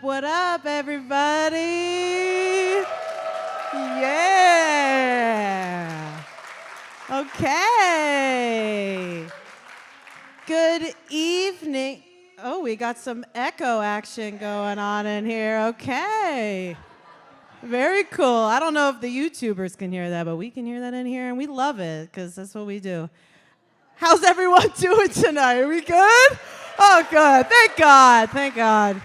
What up, everybody? Yeah. Okay. Good evening. Oh, we got some echo action going on in here. Okay. Very cool. I don't know if the YouTubers can hear that, but we can hear that in here, and we love it because that's what we do. How's everyone doing tonight? Are we good? Oh, good. Thank God. Thank God.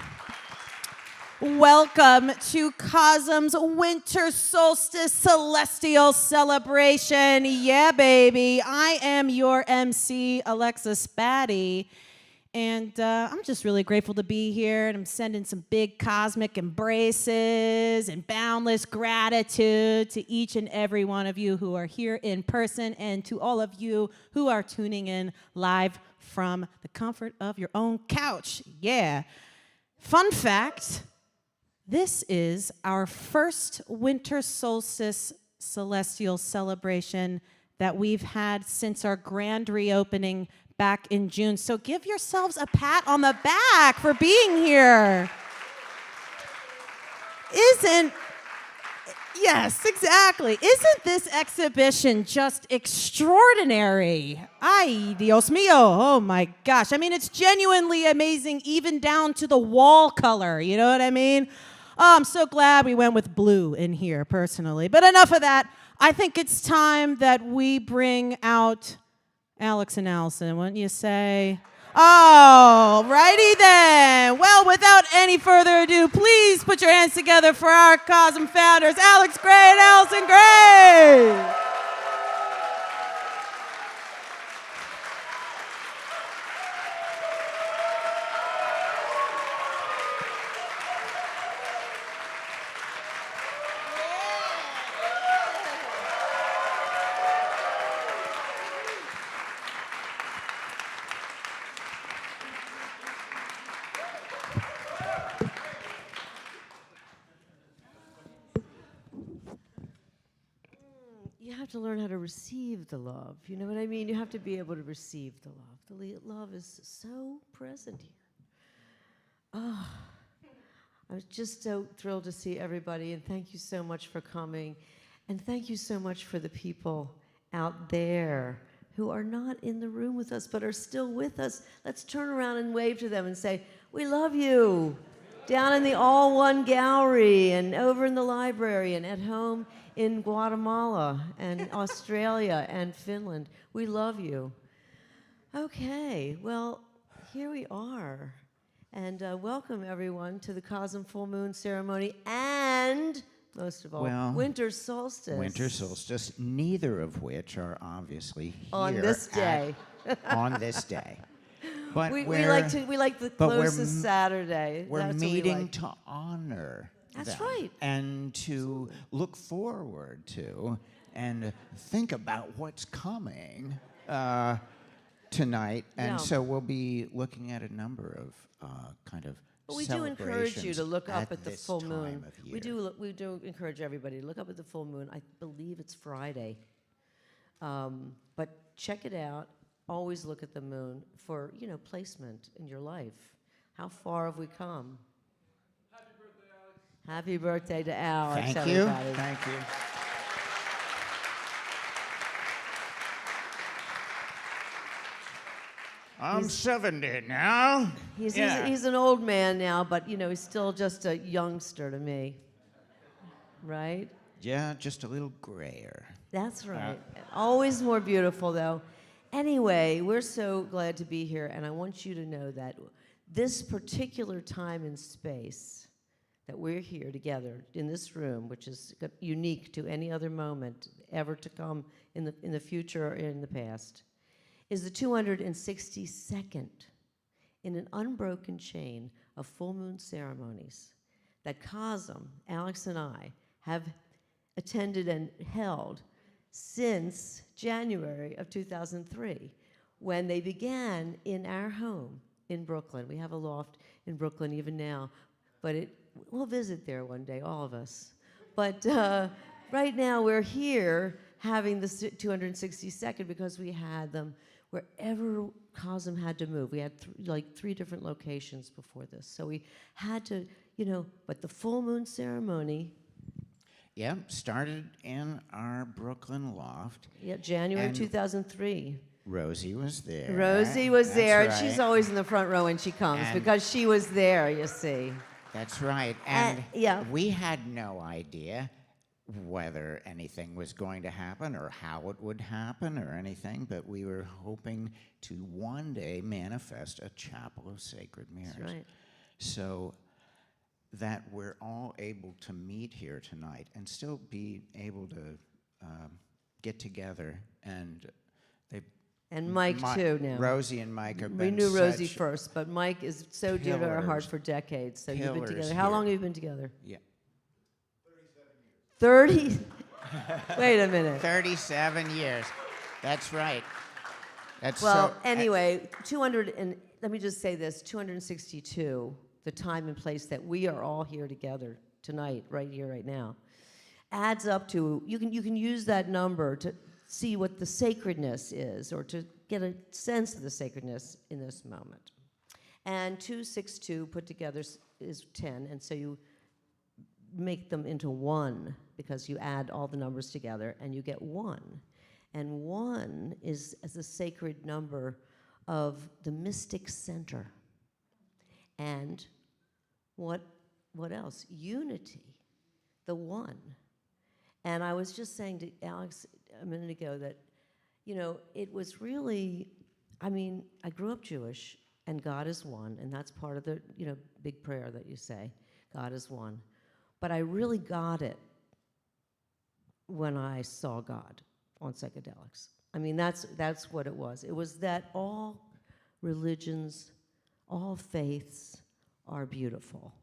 Welcome to CoSM's Winter Solstice Celestial Celebration. Yeah, baby. I am your MC, Alexa Spatty. And I'm just really grateful to be here. And I'm sending some big cosmic embraces and boundless gratitude to each and every one of you who are here in person and to all of you who are tuning in live from the comfort of your own couch. Yeah. Fun fact. This is our first winter solstice celestial celebration that we've had since our grand reopening back in June. So give yourselves a pat on the back for being here. Yes, exactly. Isn't this exhibition just extraordinary? Ay, Dios mío. Oh my gosh. I mean, it's genuinely amazing, even down to the wall color. You know what I mean? Oh, I'm so glad we went with blue in here, personally. But enough of that. I think it's time that we bring out Alex and Allyson, wouldn't you say? Oh, righty then. Well, without any further ado, please put your hands together for our CoSM founders, Alex Grey and Allyson Grey. You have to learn how to receive the love. You know what I mean? You have to be able to receive the love. The love is so present here. Oh, I was just so thrilled to see everybody, and thank you so much for coming. And thank you so much for the people out there who are not in the room with us but are still with us. Let's turn around and wave to them and say, we love you. Down in the All One Gallery and over in the library and at home in Guatemala and Australia and Finland. We love you. Okay, well, here we are. And welcome, everyone, to the CoSM Full Moon Ceremony and, most of all, Winter Solstice. Winter Solstice, neither of which are obviously here on this day. On this day. But we like the closest Saturday. We're meeting to honor That's them right. and to look forward to and think about what's coming tonight. And so we'll be looking at a number of kind of But we do encourage you to look up at the this full time moon. of year. We do encourage everybody to look up at the full moon. I believe it's Friday. But check it out. Always look at the moon for, placement in your life. How far have we come? Happy birthday to Alex, Thank you. everybody. Thank you. I'm 70 now. He's an old man now, but, he's still just a youngster to me. Right? Yeah, just a little grayer. That's right. Always more beautiful, though. Anyway, we're so glad to be here, and I want you to know that this particular time and space that we're here together in this room, which is unique to any other moment ever to come in the future or in the past, is the 262nd in an unbroken chain of full moon ceremonies that CoSM, Alex and I, have attended and held since January of 2003, when they began in our home in Brooklyn. We have a loft in Brooklyn even now, but we'll visit there one day, all of us. But right now we're here having the 262nd because we had them wherever CoSM had to move. We had three different locations before this. So we had to, but the full moon ceremony. Yeah, started in our Brooklyn loft. Yeah, January And 2003. Rosie was there. Rosie was That's there, and right. she's always in the front row when she comes And- because she was there, you see. That's right. And yeah. we had no idea whether anything was going to happen or how it would happen or anything, but we were hoping to one day manifest a chapel of sacred mirrors. That's right. So that we're all able to meet here tonight and still be able to get together. And Mike, too, now. Rosie and Mike have We been knew Rosie such first, but Mike is so dear to our heart pillars. for decades. So you've been Pillars together. How here. long have you been together? Yeah. 30? Wait a minute. 37 years. That's right. That's Well, so, anyway, 200 and let me just say this, 262, the time and place that we are all here together tonight, right here, right now, adds up to, you can use that number to see what the sacredness is, or to get a sense of the sacredness in this moment. And 262 put together is 10, and so you make them into one, because you add all the numbers together and you get one. And one is as a sacred number of the mystic center. And what else? Unity, the one. And I was just saying to Alex a minute ago that, it was really, I grew up Jewish, and God is one, and that's part of the, big prayer that you say, God is one. But I really got it when I saw God on psychedelics. That's what it was. It was that all religions, all faiths are beautiful,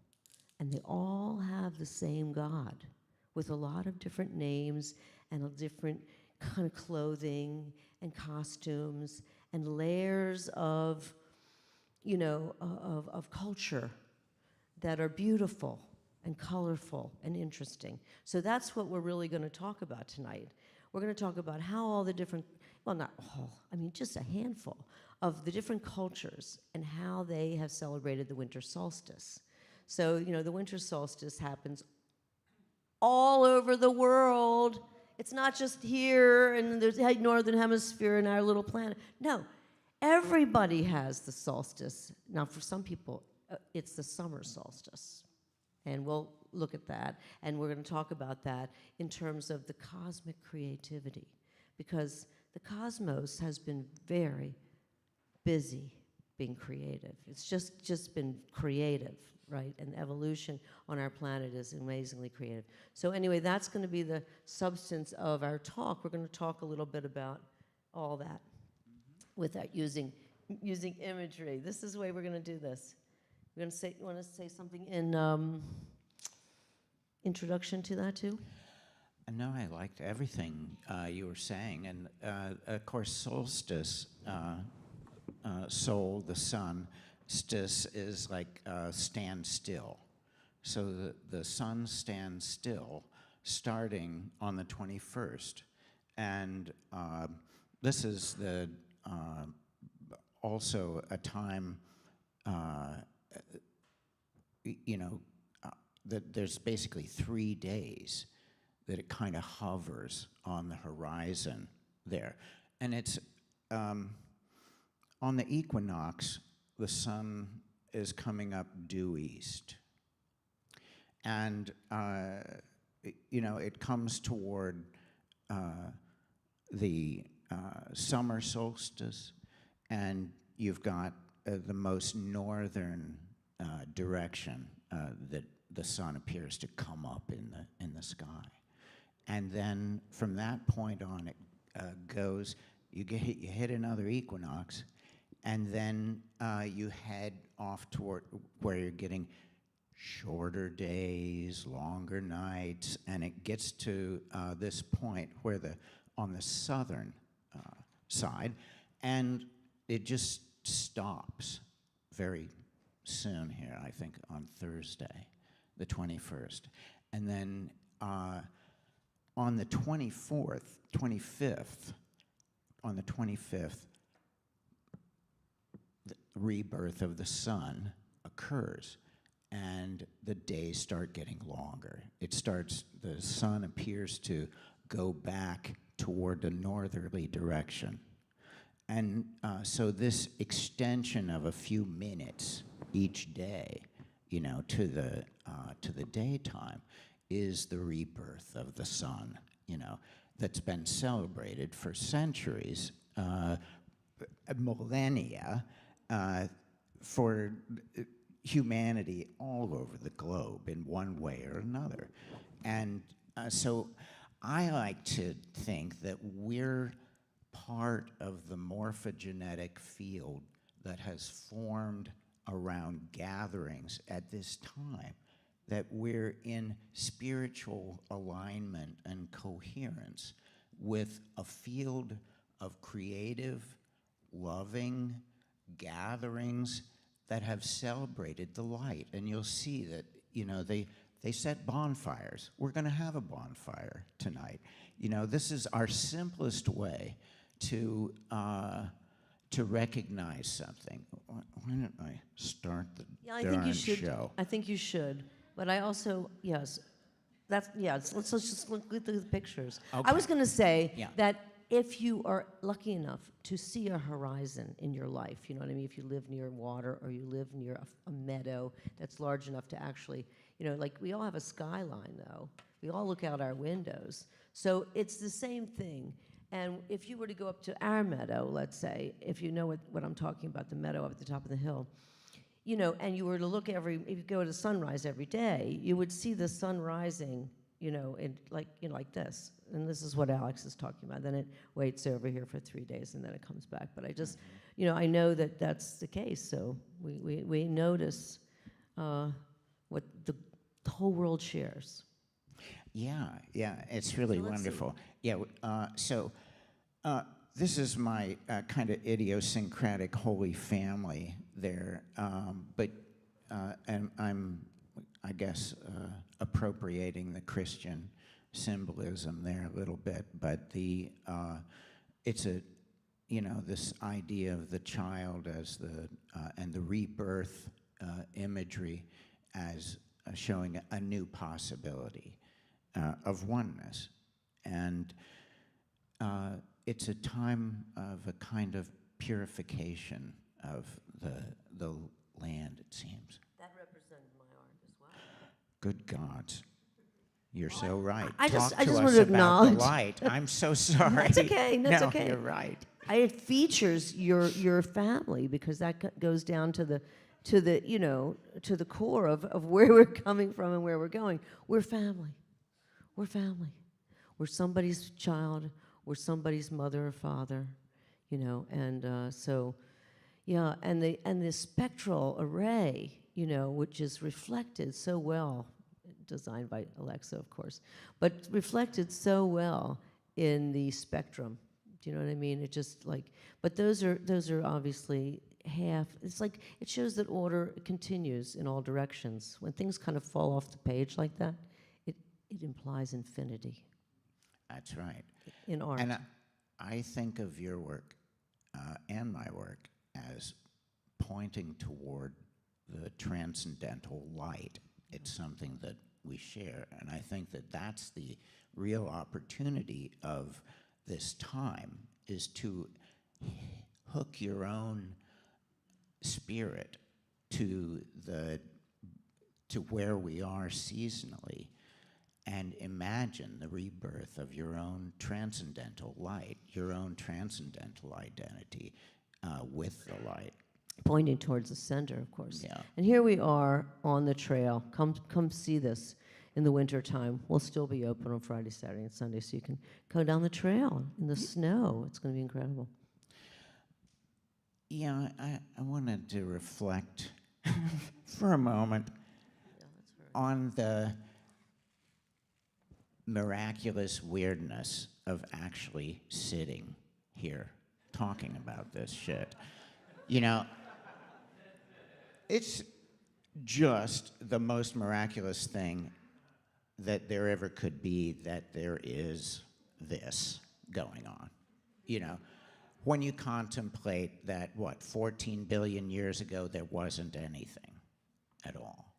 and they all have the same God with a lot of different names and a different kind of clothing and costumes and layers of, of culture that are beautiful and colorful and interesting. So that's what we're really going to talk about tonight. We're going to talk about how all the different, well, not all, just a handful of the different cultures and how they have celebrated the winter solstice. So, the winter solstice happens all over the world. It's not just here in the northern hemisphere in our little planet. No, everybody has the solstice. Now, for some people, it's the summer solstice. And we'll look at that, and we're going to talk about that in terms of the cosmic creativity, because the cosmos has been very busy being creative. It's just been creative, right? And evolution on our planet is amazingly creative. So anyway, that's going to be the substance of our talk. We're going to talk a little bit about all that without using imagery. This is the way we're going to do this. We're going to say, you want to say something in introduction to that too? No, I liked everything you were saying. And of course, solstice, sol, the sun, stis is like stand still. So the sun stands still starting on the 21st. And this is also a time that there's basically 3 days that it kind of hovers on the horizon there. And it's on the equinox, the sun is coming up due east. And, it comes toward the summer solstice, and you've got the most northern direction the sun appears to come up in the sky. And then from that point on, it goes, you hit another equinox, and then you head off toward where you're getting shorter days, longer nights, and it gets to this point where on the southern side, and it just stops very soon here, I think on Thursday, the 21st. And then on the 25th, the rebirth of the sun occurs, and the days start getting longer. The sun appears to go back toward the northerly direction. And so this extension of a few minutes each day, to the daytime, is the rebirth of the sun, that's been celebrated for centuries, millennia, for humanity all over the globe in one way or another. And so I like to think that we're part of the morphogenetic field that has formed around gatherings at this time, that we're in spiritual alignment and coherence with a field of creative, loving gatherings that have celebrated the light. And you'll see that, they set bonfires. We're going to have a bonfire tonight. This is our simplest way to recognize something. Why don't I start the darn show? I think you should. But I also, yes, let's just look at the pictures. Okay. I was going to say Yeah. that if you are lucky enough to see a horizon in your life, you know what I mean? If you live near water or you live near a meadow that's large enough to actually, like we all have a skyline though. We all look out our windows. So it's the same thing. And if you were to go up to our meadow, let's say, if you know what I'm talking about, the meadow up at the top of the hill, and you were to look if you go to sunrise every day, you would see the sun rising, like this. And this is what Alex is talking about. Then it waits over here for 3 days, and then it comes back. But I just, I know that that's the case. So we notice what the whole world shares. Yeah, it's really wonderful. Yeah, so this is my kind of idiosyncratic holy family there, and I'm, I guess, appropriating the Christian symbolism there a little bit, but it's this idea of the child as and the rebirth imagery as showing a new possibility of oneness. And it's a time of a kind of purification of the land, it seems. That represented my art as well. Good gods. You're so right. I Talk just to want us to about acknowledge. the light. I'm so sorry. That's okay. That's no, okay. You're right. It features your family because that goes down to the core of where we're coming from and where we're going. We're family. We're family. We're somebody's child. We're somebody's mother or father, and so, yeah, and the spectral array, which is reflected so well, designed by Alexa, of course, but reflected so well in the spectrum. Do you know what I mean? It just but those are obviously half. It's like it shows that order continues in all directions. When things kind of fall off the page like that, it implies infinity. That's right. In art. And I think of your work and my work as pointing toward the transcendental light. It's something that we share, and I think that that's the real opportunity of this time, is to hook your own spirit to where we are seasonally, and imagine the rebirth of your own transcendental light, your own transcendental identity with the light. pointing towards the center, of course. Yeah. And here we are on the trail. Come see this in the wintertime. We'll still be open on Friday, Saturday, and Sunday, so you can go down the trail in the snow. It's going to be incredible. Yeah, I wanted to reflect for a moment on the miraculous weirdness of actually sitting here talking about this shit. You know, it's just the most miraculous thing that there ever could be that there is this going on. You know, when you contemplate that, 14 billion years ago, there wasn't anything at all.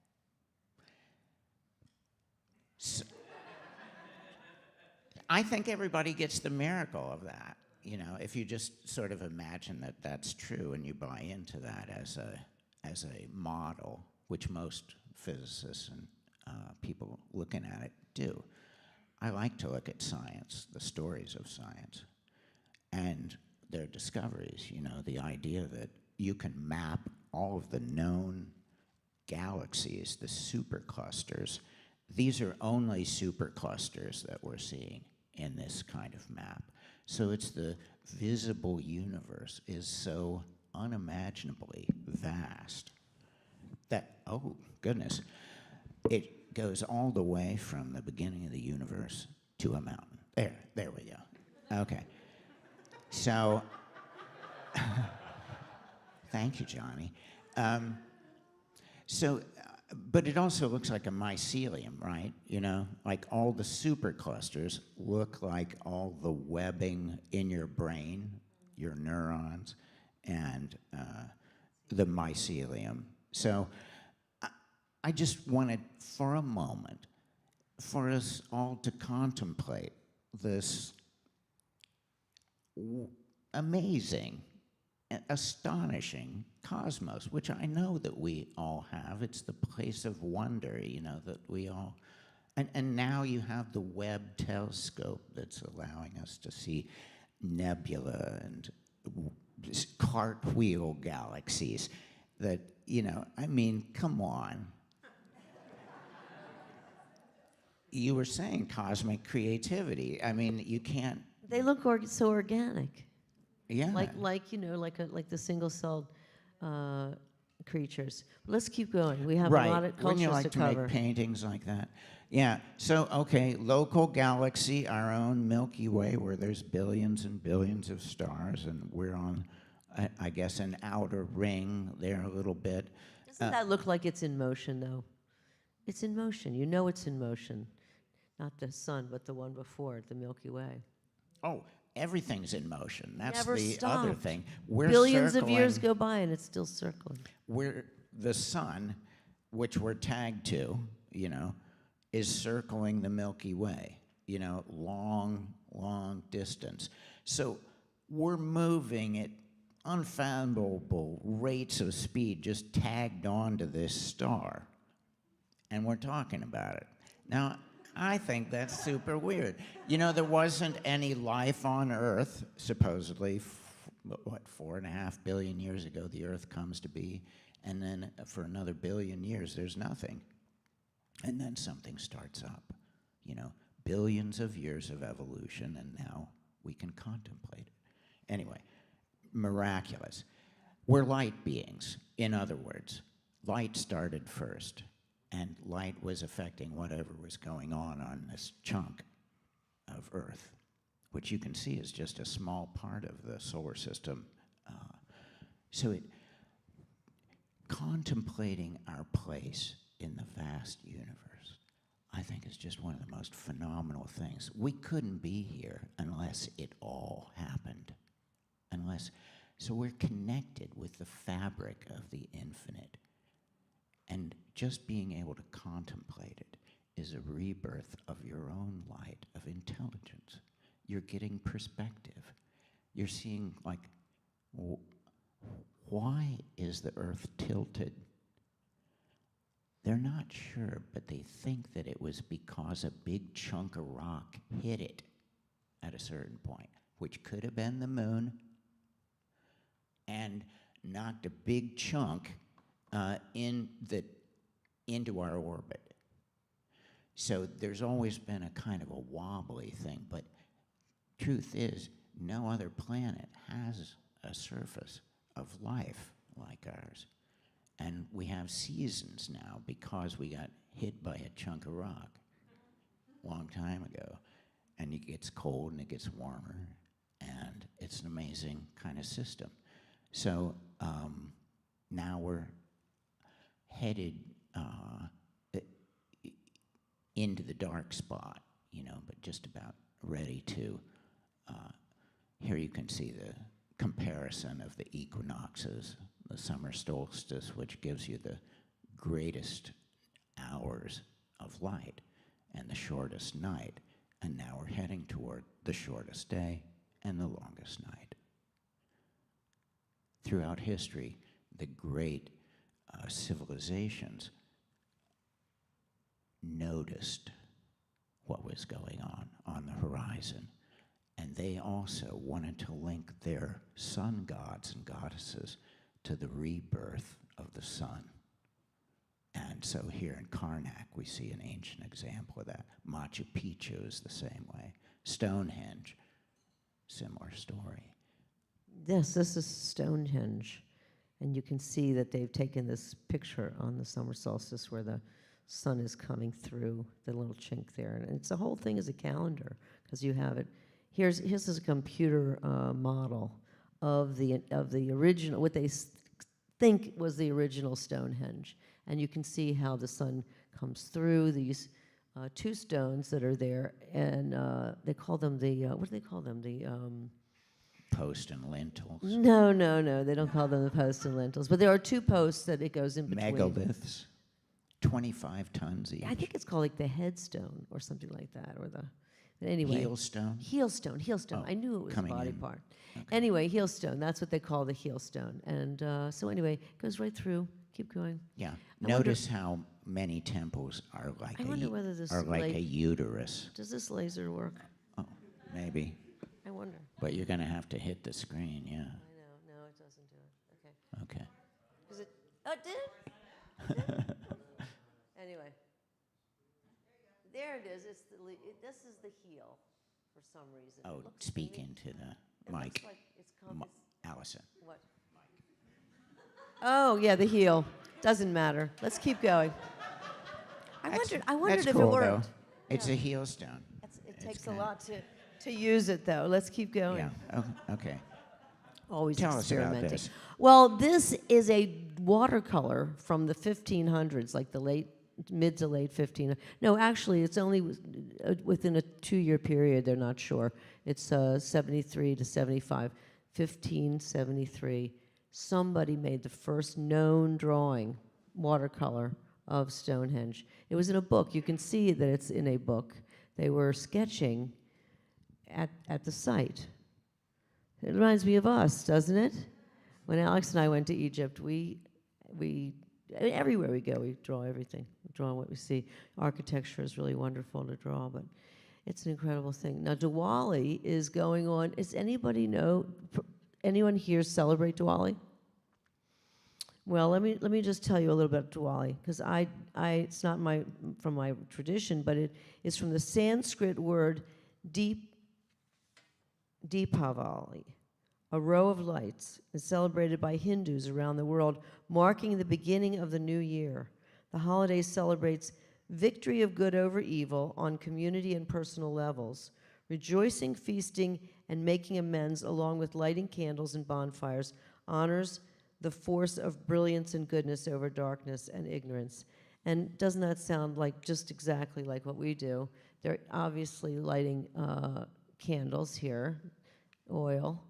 So, I think everybody gets the miracle of that. You know, if you just sort of imagine that that's true and you buy into that as a model, which most physicists and people looking at it do. I like to look at science, the stories of science, and their discoveries. You know, the idea that you can map all of the known galaxies, the superclusters. These are only superclusters that we're seeing in this kind of map. So it's the visible universe is so unimaginably vast that, oh goodness, it goes all the way from the beginning of the universe to a mountain. There we go. Okay. So, thank you, Johnny. But it also looks like a mycelium, right? You know, like all the superclusters look like all the webbing in your brain, your neurons, and the mycelium. So I just wanted, for a moment, for us all to contemplate this amazing, astonishing cosmos, which I know that we all have. It's the place of wonder, you know, that we all... And now you have the Webb telescope that's allowing us to see nebula and cartwheel galaxies that, you know, I mean, come on. You were saying cosmic creativity. I mean, you can't... They look so organic. Yeah. Like you know, like the single-celled creatures. Let's keep going. We have right. a lot of cultures Wouldn't you like to to cover. make paintings like that? Yeah. So, okay, local galaxy, our own Milky Way, where there's billions and billions of stars, and we're on, I guess, an outer ring there a little bit. Doesn't that look like it's in motion, though? It's in motion. You know it's in motion. Not the sun, but the one before it, the Milky Way. Oh, everything's in motion. That's Never the stopped. other thing. We're Billions of years circling- go by and it's still circling. We're the sun, which we're tagged to, you know, is circling the Milky Way, you know, long, long distance. So we're moving at unfathomable rates of speed, just tagged onto this star, and we're talking about it. Now, I think that's super weird. You know, there wasn't any life on Earth, supposedly, 4.5 billion years ago, the Earth comes to be, and then for another billion years, there's nothing. And then something starts up, you know, billions of years of evolution, and now we can contemplate it. Anyway, miraculous. We're light beings, in other words. Light started first, and light was affecting whatever was going on this chunk of Earth, which you can see is just a small part of the solar system. Contemplating our place in the vast universe, I think is just one of the most phenomenal things. We couldn't be here unless it all happened. So we're connected with the fabric of the infinite. And just being able to contemplate it is a rebirth of your own light of intelligence. You're getting perspective. You're seeing, like, why is the Earth tilted? They're not sure, but they think that it was because a big chunk of rock hit it at a certain point, which could have been the moon. And knocked a big chunk into our orbit. So there's always been a kind of a wobbly thing, but truth is, no other planet has a surface of life like ours. And we have seasons now because we got hit by a chunk of rock a long time ago. And it gets cold and it gets warmer, and it's an amazing kind of system. So now we're headed into the dark spot, but just about ready to. Here you can see the comparison of the equinoxes, the summer solstice, which gives you the greatest hours of light and the shortest night. And now we're heading toward the shortest day and the longest night. Throughout history, the great civilizations noticed what was going on the horizon. And they also wanted to link their sun gods and goddesses to the rebirth of the sun. And so here in Karnak, we see an ancient example of that. Machu Picchu is the same way. Stonehenge, similar story. Yes, this is Stonehenge. And you can see that they've taken this picture on the summer solstice where the sun is coming through the little chink there. And it's the whole thing is a calendar, because you have it. Here's a computer model of the original, what they think was the original Stonehenge. And you can see how the sun comes through these two stones that are there, and they call them what do they call them? The Post and lintels. No, they don't call them the posts and lintels. But there are two posts that it goes in between. Megaliths, 25 tons each. I think it's called like the headstone or something like that, or the. But anyway, Heelstone? Heelstone. Oh, I knew it was a coming body in. part. Okay. Anyway, heelstone. That's what they call the heelstone. And so anyway, it goes right through. Keep going. Yeah. I Notice how many temples are like I wonder whether this a uterus. Does this laser work? Oh, maybe. I wonder. But you're going to have to hit the screen, yeah. I know. No, it doesn't do it. Okay. Okay. Is it? Oh, it did it? Anyway. There it is. It's this is the heel, for some reason. Oh, It looks to speak me- into the it mic. looks like it's Allyson. what? Oh yeah, the heel. Doesn't matter. Let's keep going. I wondered That's if cool, it worked. though. It's a heel stone. It takes a kinda- lot to use it, though. Let's keep going. Yeah. Oh, okay. Always Tell us about experimenting. this. Well, this is a watercolor from the 1500s, like the mid to late 1500s. No, actually, it's only within a 2-year period. They're not sure. It's 73 to 75. 1573. Somebody made the first known drawing, watercolor, of Stonehenge. It was in a book. You can see that it's in a book. They were sketching at the site. It reminds me of us, doesn't it? When Alex and I went to Egypt, we everywhere we go, we draw everything. We draw what we see. Architecture is really wonderful to draw, but it's an incredible thing. Now, Diwali is going on. Does anybody know? Anyone here celebrate Diwali? Well, let me just tell you a little bit about Diwali, because it's not from my tradition, but it is from the Sanskrit word Deepavali, a row of lights, is celebrated by Hindus around the world, marking the beginning of the new year. The holiday celebrates victory of good over evil on community and personal levels, rejoicing, feasting, and making amends, along with lighting candles and bonfires, honors the force of brilliance and goodness over darkness and ignorance. And doesn't that sound like just exactly like what we do? They're obviously lighting candles here, oil,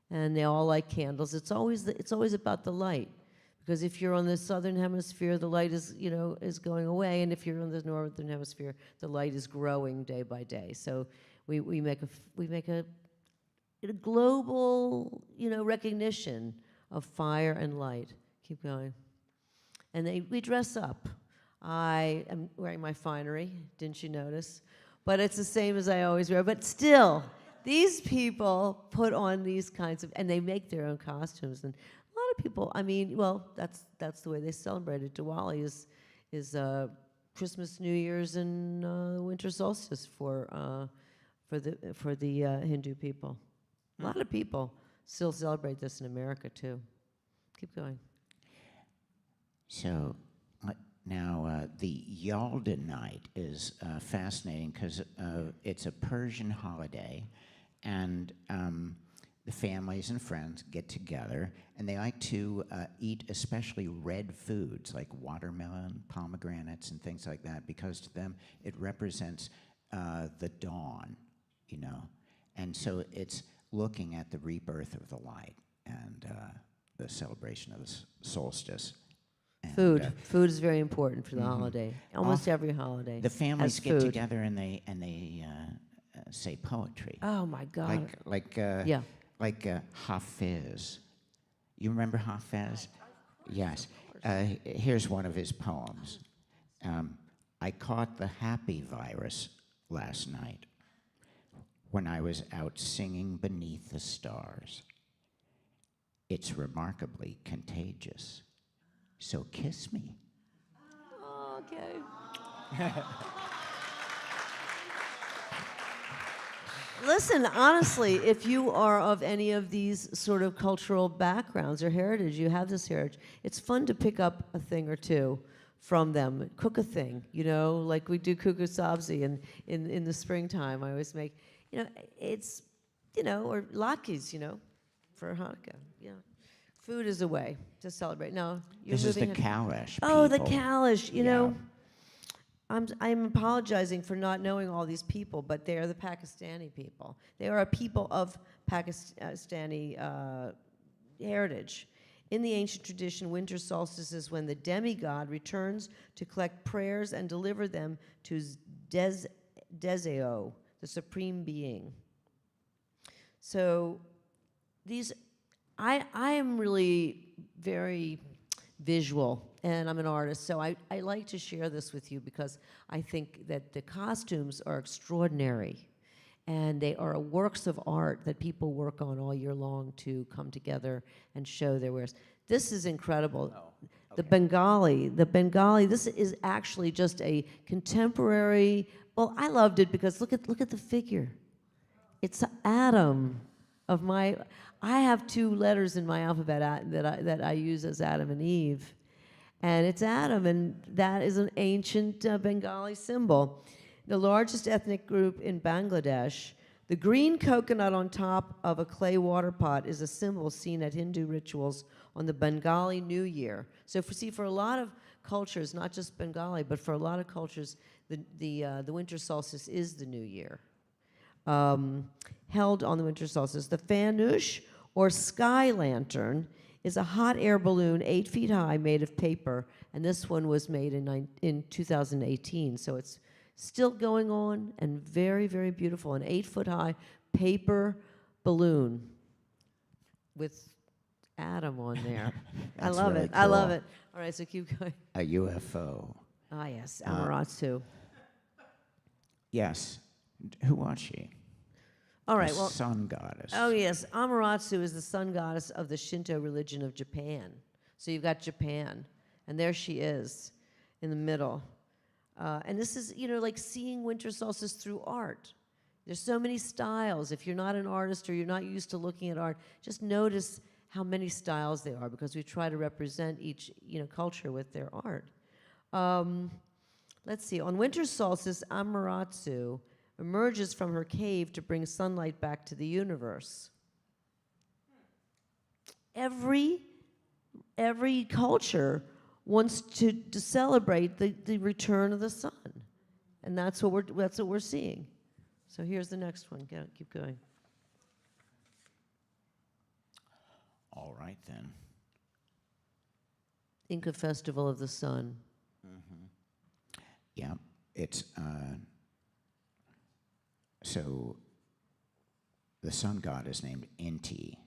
and they all like candles. It's always about the light, because if you're on the southern hemisphere, the light is going away, and if you're on the northern hemisphere, the light is growing day by day. So we make a global recognition of fire and light. Keep going. And we dress up. I am wearing my finery, didn't you notice? But it's the same as I always wear. But still, these people put on these kinds of, and they make their own costumes. And a lot of of people. I mean, well, that's the way they celebrate it. Diwali is Christmas, New Year's, and winter solstice for the Hindu people. A lot of people still celebrate this in America too. Keep going. So now the Yalda night is fascinating because it's a Persian holiday, and the families and friends get together, and they like to eat especially red foods like watermelon, pomegranates, and things like that, because to them it represents the dawn, you know. And so it's looking at the rebirth of the light and the celebration of the solstice. And, Food is very important for the holiday. Almost every holiday. the families has get food. together and they say poetry. Oh my God. Yeah. Like Hafiz. You remember Hafiz? Yes. Here's one of his poems. I caught the happy virus last night when I was out singing beneath the stars. It's remarkably contagious. So kiss me. Oh, okay. Listen, honestly, if you are of any of these sort of cultural backgrounds or heritage, you have this heritage, it's fun to pick up a thing or two from them. Cook a thing, you know, like we do kuku sabzi in the springtime. I always make, you know, it's, you know, or latkes, you know, for Hanukkah. Yeah. Food is a way to celebrate. No, you're This is the moving on. Kalish Oh, the people. Kalish, you Yeah. know. I'm apologizing for not knowing all these people, but they are the Pakistani people. They are a people of Pakistani heritage. In the ancient tradition, winter solstice is when the demigod returns to collect prayers and deliver them to Deseo, the supreme being. So these, I am really very visual, and I'm an artist, so I like to share this with you because I think that the costumes are extraordinary, and they are works of art that people work on all year long to come together and show their wares. This is incredible. The Bengali, this is actually just a contemporary, well, I loved it because look at the figure. It's Adam of my, I have 2 letters in my alphabet that I use as Adam and Eve. And it's Adam, and that is an ancient Bengali symbol. The largest ethnic group in Bangladesh, the green coconut on top of a clay water pot is a symbol seen at Hindu rituals on the Bengali New Year. So for a lot of cultures, not just Bengali, but for a lot of cultures, the winter solstice is the New Year. Held on the winter solstice. The fanush, or sky lantern, is a hot air balloon 8 feet high made of paper, and this one was made in 2018, so it's still going on and very, very beautiful. An 8-foot high paper balloon with Adam on there. I love really it. I love cool. it. All right, so keep going. A UFO. Ah, yes, Amaterasu. Yes. Who was she? All right, The well, sun goddess. oh yes, Amaterasu is the sun goddess of the Shinto religion of Japan. So you've got Japan, and there she is in the middle. And this is, you know, like seeing winter solstice through art. There's so many styles. If you're not an artist or you're not used to looking at art, just notice how many styles there are, because we try to represent each, you know, culture with their art. Let's see. On winter solstice, Amaterasu emerges from her cave to bring sunlight back to the universe. Every culture wants to celebrate the return of the sun, and that's what we're seeing. So here's the next one. Keep going. All right, then. Inca Festival of the Sun. Yeah, it's, so the sun god is named Inti,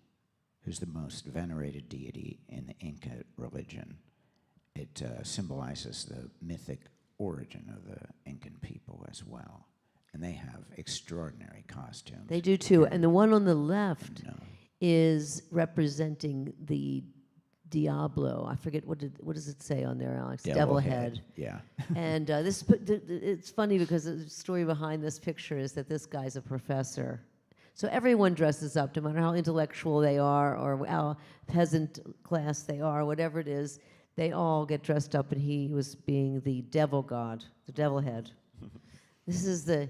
who's the most venerated deity in the Inca religion. It symbolizes the mythic origin of the Incan people as well. And they have extraordinary costumes. They do too. And the one on the left No. is representing the Diablo. I forget what does it say on there, Alex? Devil head. Yeah. And it's funny because the story behind this picture is that this guy's a professor. So everyone dresses up, no matter how intellectual they are or how peasant class they are, whatever it is, they all get dressed up, and he was being the devil god, the devil head. This is the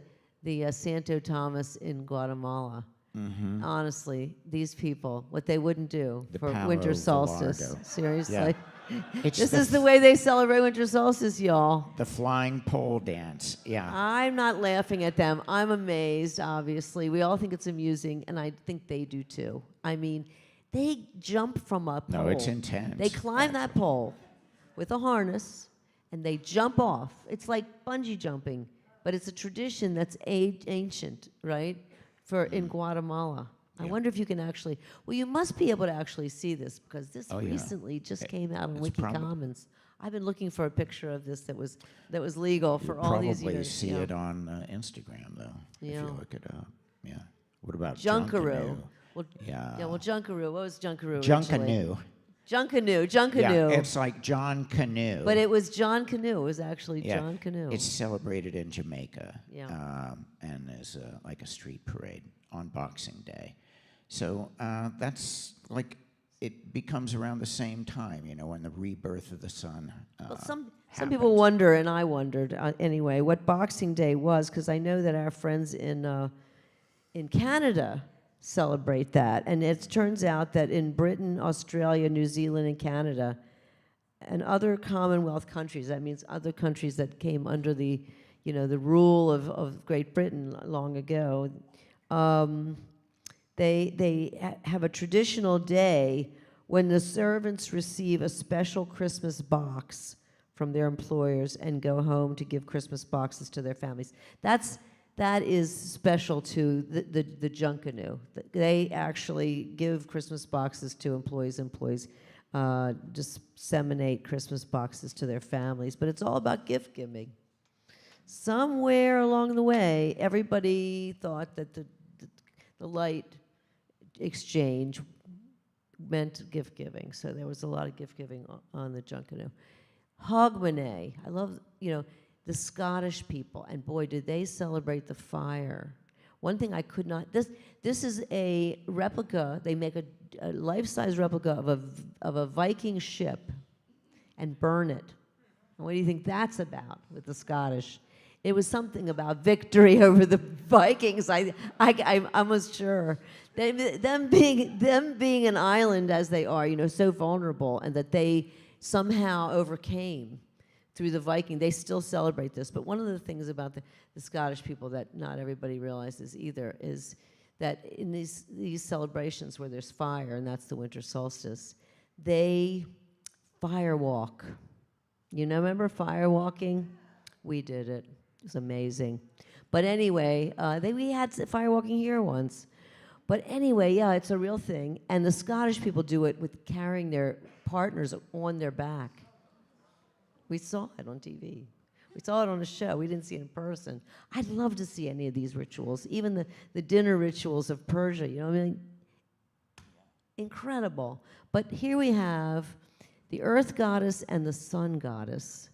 Santo Thomas in Guatemala. Mm-hmm. Honestly, these people, what they wouldn't do The for Palo winter solstice. Velardo. Seriously. Yeah. It's This is the way they celebrate winter solstice, y'all. the flying pole dance. Yeah. I'm not laughing at them. I'm amazed, obviously. We all think it's amusing, and I think they do too. I mean, they jump from a pole. No, it's intense. They climb that pole with a harness, and they jump off. It's like bungee jumping, but it's a tradition that's ancient, right? In Guatemala. I wonder if you can actually, well, you must be able to actually see this, because this recently just came out on It's WikiCommons. I've been looking for a picture of this that was legal for You'll all these probably years. see yeah. it on Instagram, though, if Yeah. you look it up. Yeah. What about Junkaroo. Junkanoo? Well, Yeah. well, Junkaroo. What was Junkaroo originally? Junkanoo. Junkanoo. Yeah, it's like John Canoe. But it was John Canoe. It was actually Yeah, John Canoe. It's celebrated in Jamaica. Yeah. And is like a street parade on Boxing Day. So that's like, it becomes around the same time, when the rebirth of the sun Well, some happened. people wonder, and I wondered anyway, what Boxing Day was, because I know that our friends in Canada celebrate that, and it turns out that in Britain, Australia, New Zealand, and Canada, and other Commonwealth countries, that means other countries that came under the rule of Great Britain long ago, they have a traditional day when the servants receive a special Christmas box from their employers and go home to give Christmas boxes to their families. That is special to the Junkanoo. They actually give Christmas boxes to employees. Employees disseminate Christmas boxes to their families. But it's all about gift giving. Somewhere along the way, everybody thought that the light exchange meant gift giving. So there was a lot of gift giving on the Junkanoo. Hogmanay. I love, the Scottish people, and boy, did they celebrate the fire. One thing I could not, this is a replica, they make a life-size replica of a Viking ship and burn it. And what do you think that's about with the Scottish? It was something about victory over the Vikings. I'm almost sure. Them being an island as they are, so vulnerable, and that they somehow overcame through the Viking. They still celebrate this. But one of the things about the Scottish people that not everybody realizes either is that in these celebrations where there's fire, and that's the winter solstice, they firewalk. Remember firewalking? We did it. It was amazing. But anyway, we had firewalking here once. But anyway, yeah, it's a real thing. And the Scottish people do it with carrying their partners on their back. We saw it on TV. We saw it on a show. We didn't see it in person. I'd love to see any of these rituals, even the dinner rituals of Persia. Incredible. But here we have the earth goddess and the sun goddess.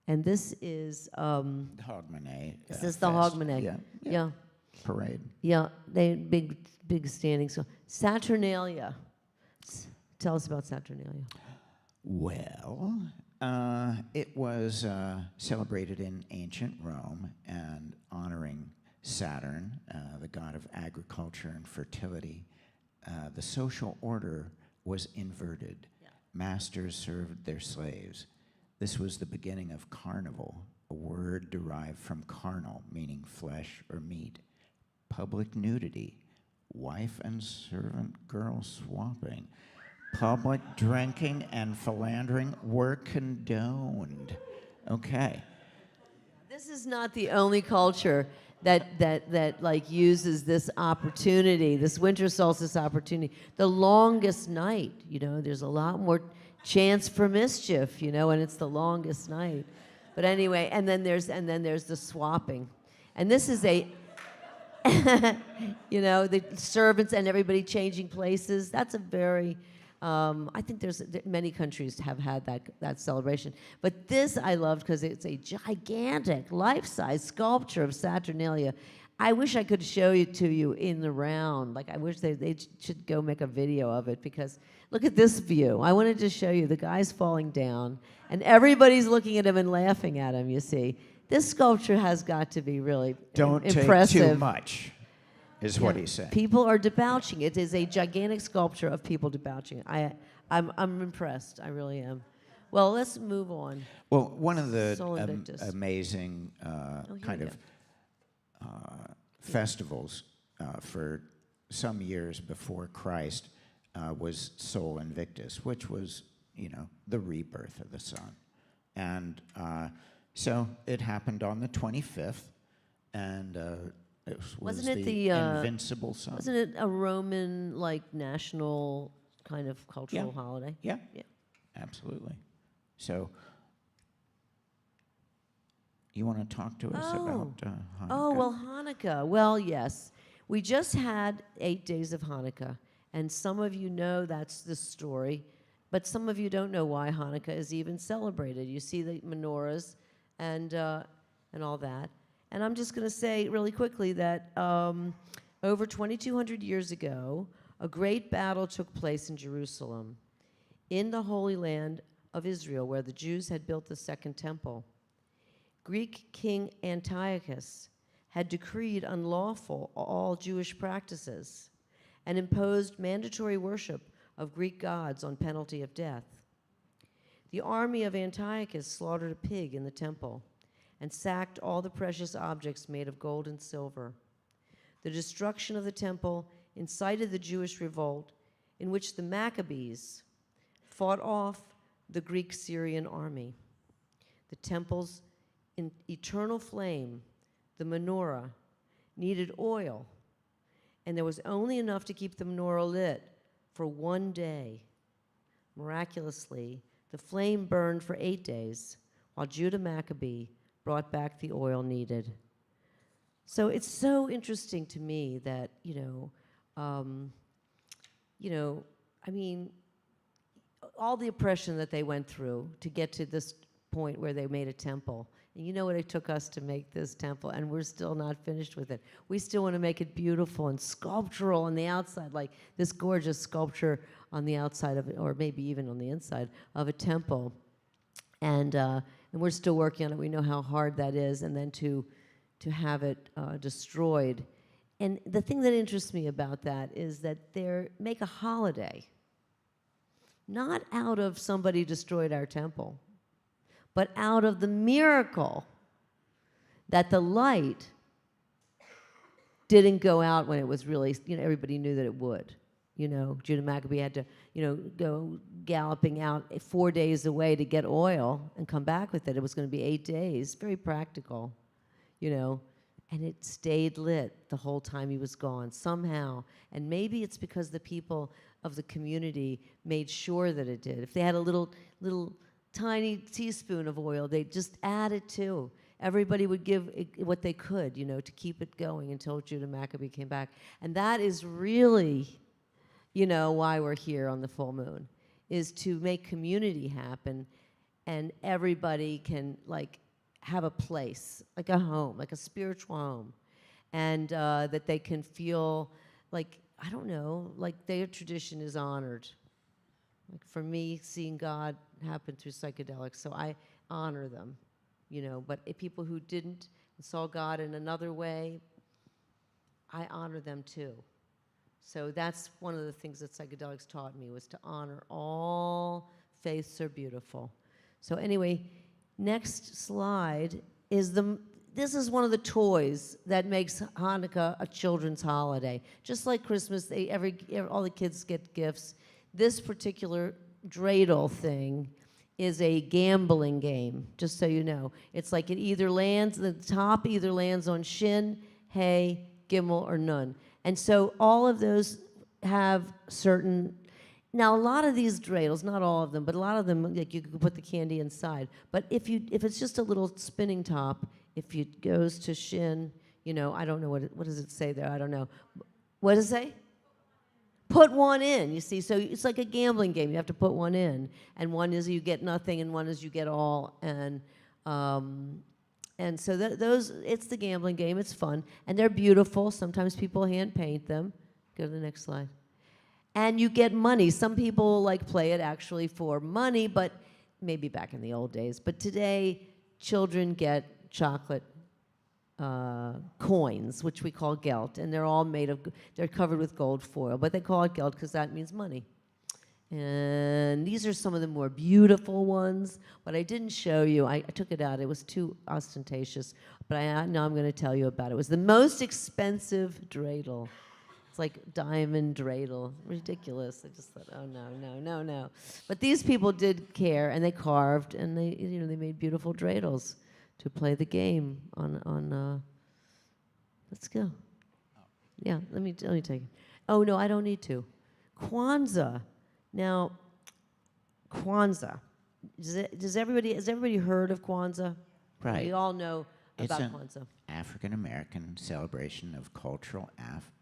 And this is Hogmanay. This is the Hogmanay. Yeah. Parade. Yeah, they big standing. So Saturnalia. Tell us about Saturnalia. Well, it was celebrated in ancient Rome and honoring Saturn, the god of agriculture and fertility. The social order was inverted. Yeah. Masters served their slaves. This was the beginning of carnival, a word derived from carnal, meaning flesh or meat. Public nudity, wife and servant girl swapping. Public drinking and philandering were condoned. Okay. This is not the only culture that like uses this opportunity, this winter solstice opportunity. The longest night, there's a lot more chance for mischief, and it's the longest night. But anyway, and then there's the swapping. And this is the servants and everybody changing places. That's a very I think many countries have had that celebration. But this I loved because it's a gigantic, life-size sculpture of Saturnalia. I wish I could show it to you in the round. Like, I wish they should go make a video of it, because look at this view. I wanted to show you the guy's falling down, and everybody's looking at him and laughing at him, you see. This sculpture has got to be really impressive. Take too much, is what he said. People are debauching. It is a gigantic sculpture of people debauching. I'm impressed. I really am. Well, let's move on. Well, one of the Sol Invictus. amazing kind of festivals for some years before Christ was Sol Invictus, which was, the rebirth of the sun. And so it happened on the 25th, and it was Wasn't it the invincible sun. Wasn't it a Roman, national kind of cultural holiday? Yeah, absolutely. So, you want to talk to us about Hanukkah? Oh, well, Hanukkah. Well, yes. We just had 8 days of Hanukkah, and some of you know that's the story, but some of you don't know why Hanukkah is even celebrated. You see the menorahs and all that. And I'm just going to say really quickly that over 2,200 years ago, a great battle took place in Jerusalem, in the Holy Land of Israel, where the Jews had built the second temple. Greek King Antiochus had decreed unlawful all Jewish practices and imposed mandatory worship of Greek gods on penalty of death. The army of Antiochus slaughtered a pig in the temple and sacked all the precious objects made of gold and silver. The destruction of the temple incited the Jewish revolt, in which the Maccabees fought off the Greek-Syrian army. The temple's eternal flame, the menorah, needed oil, and there was only enough to keep the menorah lit for 1 day. Miraculously, the flame burned for 8 days, while Judah Maccabee brought back the oil needed. So it's so interesting to me that, all the oppression that they went through to get to this point where they made a temple. And you know what it took us to make this temple, and we're still not finished with it. We still want to make it beautiful and sculptural on the outside, like this gorgeous sculpture on the outside of it, or maybe even on the inside of a temple. And we're still working on it. We know how hard that is, and then to have it destroyed. And the thing that interests me about that is that they make a holiday, not out of somebody destroyed our temple, but out of the miracle that the light didn't go out when it was really, everybody knew that it would. Judah Maccabee had to, go galloping out 4 days away to get oil and come back with it. It was going to be 8 days, very practical, and it stayed lit the whole time he was gone somehow. And maybe it's because the people of the community made sure that it did. If they had a little tiny teaspoon of oil, they'd just add it too. Everybody would give what they could, to keep it going until Judah Maccabee came back. And that is really, why we're here on the full moon, is to make community happen, and everybody can, have a place, like a home, like a spiritual home, and that they can feel like their tradition is honored. Like for me, seeing God happen through psychedelics, so I honor them, but if people who didn't and saw God in another way, I honor them too. So that's one of the things that psychedelics taught me, was to honor all faiths are beautiful. So anyway, next slide is this is one of the toys that makes Hanukkah a children's holiday. Just like Christmas, all the kids get gifts. This particular dreidel thing is a gambling game, just so you know. It's like the top either lands on Shin, Hey, Gimel, or Nun. And so all of those have certain. Now, a lot of these dreidels, not all of them, but a lot of them, you can put the candy inside. But if it's just a little spinning top, if it goes to Shin, I don't know what does it say there? I don't know. What does it say? put one in, you see. So it's like a gambling game. You have to put one in. And one is you get nothing, and one is you get all. And so those, it's the gambling game. It's fun. And they're beautiful. Sometimes people hand paint them. Go to the next slide. And you get money. Some people like play it actually for money, but maybe back in the old days. But today, children get chocolate coins, which we call geld, and they're all made of, they're covered with gold foil, but they call it geld because that means money. And these are some of the more beautiful ones. What I didn't show you, I took it out, it was too ostentatious, but now I'm going to tell you about it. It was the most expensive dreidel. It's like diamond dreidel, ridiculous. I just thought, oh no. But these people did care, and they carved, and they made beautiful dreidels to play the game on let's go. Yeah, let me take it. Oh no, I don't need to. Kwanzaa. Now, Kwanzaa. Has everybody heard of Kwanzaa? Right. We all know It's about an Kwanzaa. African American celebration of cultural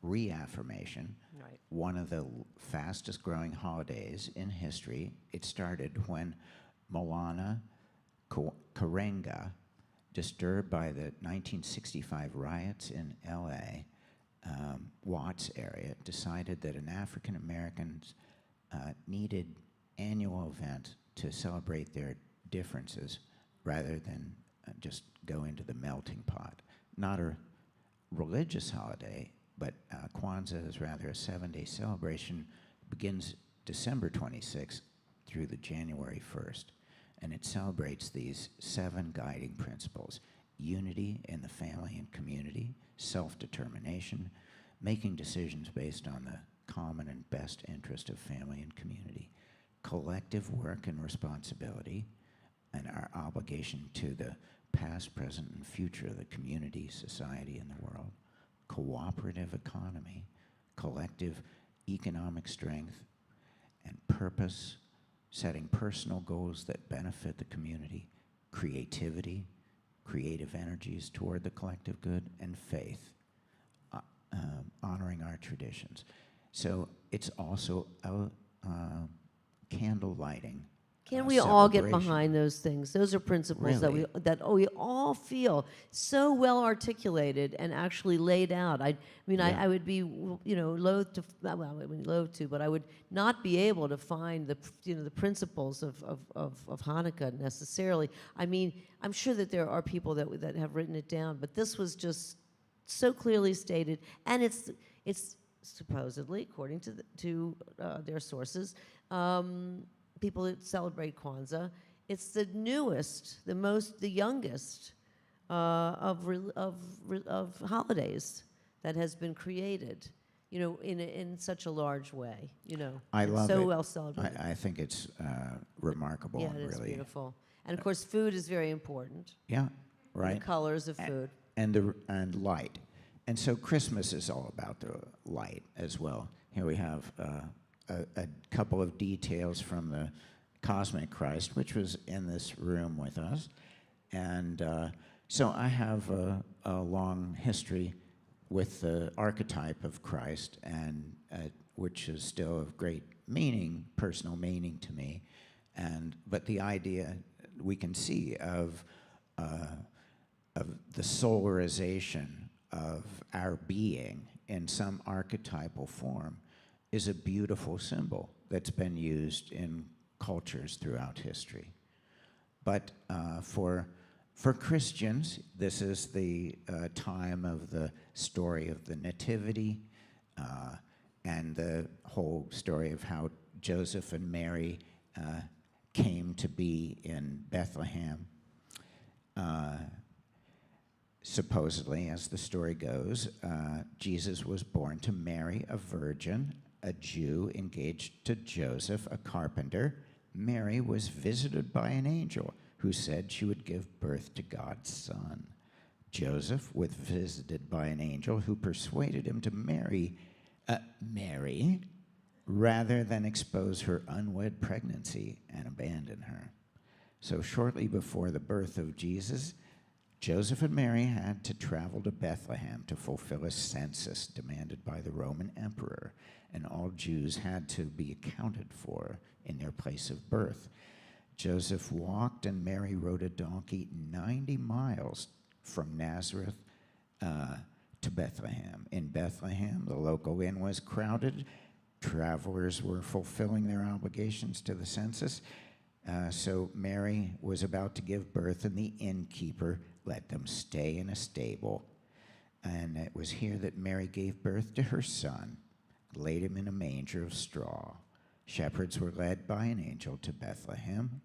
reaffirmation. Right. One of the fastest growing holidays in history. It started when Maulana Karenga, disturbed by the 1965 riots in LA, Watts area, decided that an African Americans needed annual event to celebrate their differences rather than just go into the melting pot. Not a religious holiday, but Kwanzaa is rather a 7-day celebration. Begins December 26th through the January 1st. And it celebrates these 7 guiding principles: unity in the family and community, self-determination, making decisions based on the common and best interest of family and community, collective work and responsibility, and our obligation to the past, present, and future of the community, society, and the world, cooperative economy, collective economic strength, and purpose, setting personal goals that benefit the community, creativity, creative energies toward the collective good, and faith, honoring our traditions. So it's also a candle lighting. Can we all get celebration. behind those things? Those are principles Really? that we all feel so well articulated and actually laid out. I would be loath to, but I would not be able to find the principles of Hanukkah necessarily. I mean, I'm sure that there are people that have written it down, but this was just so clearly stated, and it's supposedly, according to their sources, people that celebrate Kwanzaa. It's the newest, the youngest of holidays that has been created, in such a large way, I and love so it. well celebrated. I think it's remarkable. Yeah, and it is really, beautiful. And of course, food is very important. yeah, right. The colors of food. And light. And so Christmas is all about the light as well. Here we have a couple of details from the Cosmic Christ, which was in this room with us. And so I have a long history with the archetype of Christ, and which is still of great meaning, personal meaning to me. But the idea we can see of the solarization of our being in some archetypal form is a beautiful symbol that's been used in cultures throughout history. But for Christians, this is the time of the story of the Nativity and the whole story of how Joseph and Mary came to be in Bethlehem. Supposedly, as the story goes, Jesus was born to Mary, a virgin, a Jew engaged to Joseph, a carpenter. Mary was visited by an angel who said she would give birth to God's son. Joseph was visited by an angel who persuaded him to marry Mary rather than expose her unwed pregnancy and abandon her. So shortly before the birth of Jesus, Joseph and Mary had to travel to Bethlehem to fulfill a census demanded by the Roman emperor, and all Jews had to be accounted for in their place of birth. Joseph walked and Mary rode a donkey 90 miles from Nazareth to Bethlehem. In Bethlehem, the local inn was crowded. Travelers were fulfilling their obligations to the census. So Mary was about to give birth, and the innkeeper let them stay in a stable. And it was here that Mary gave birth to her son, laid him in a manger of straw. Shepherds were led by an angel to Bethlehem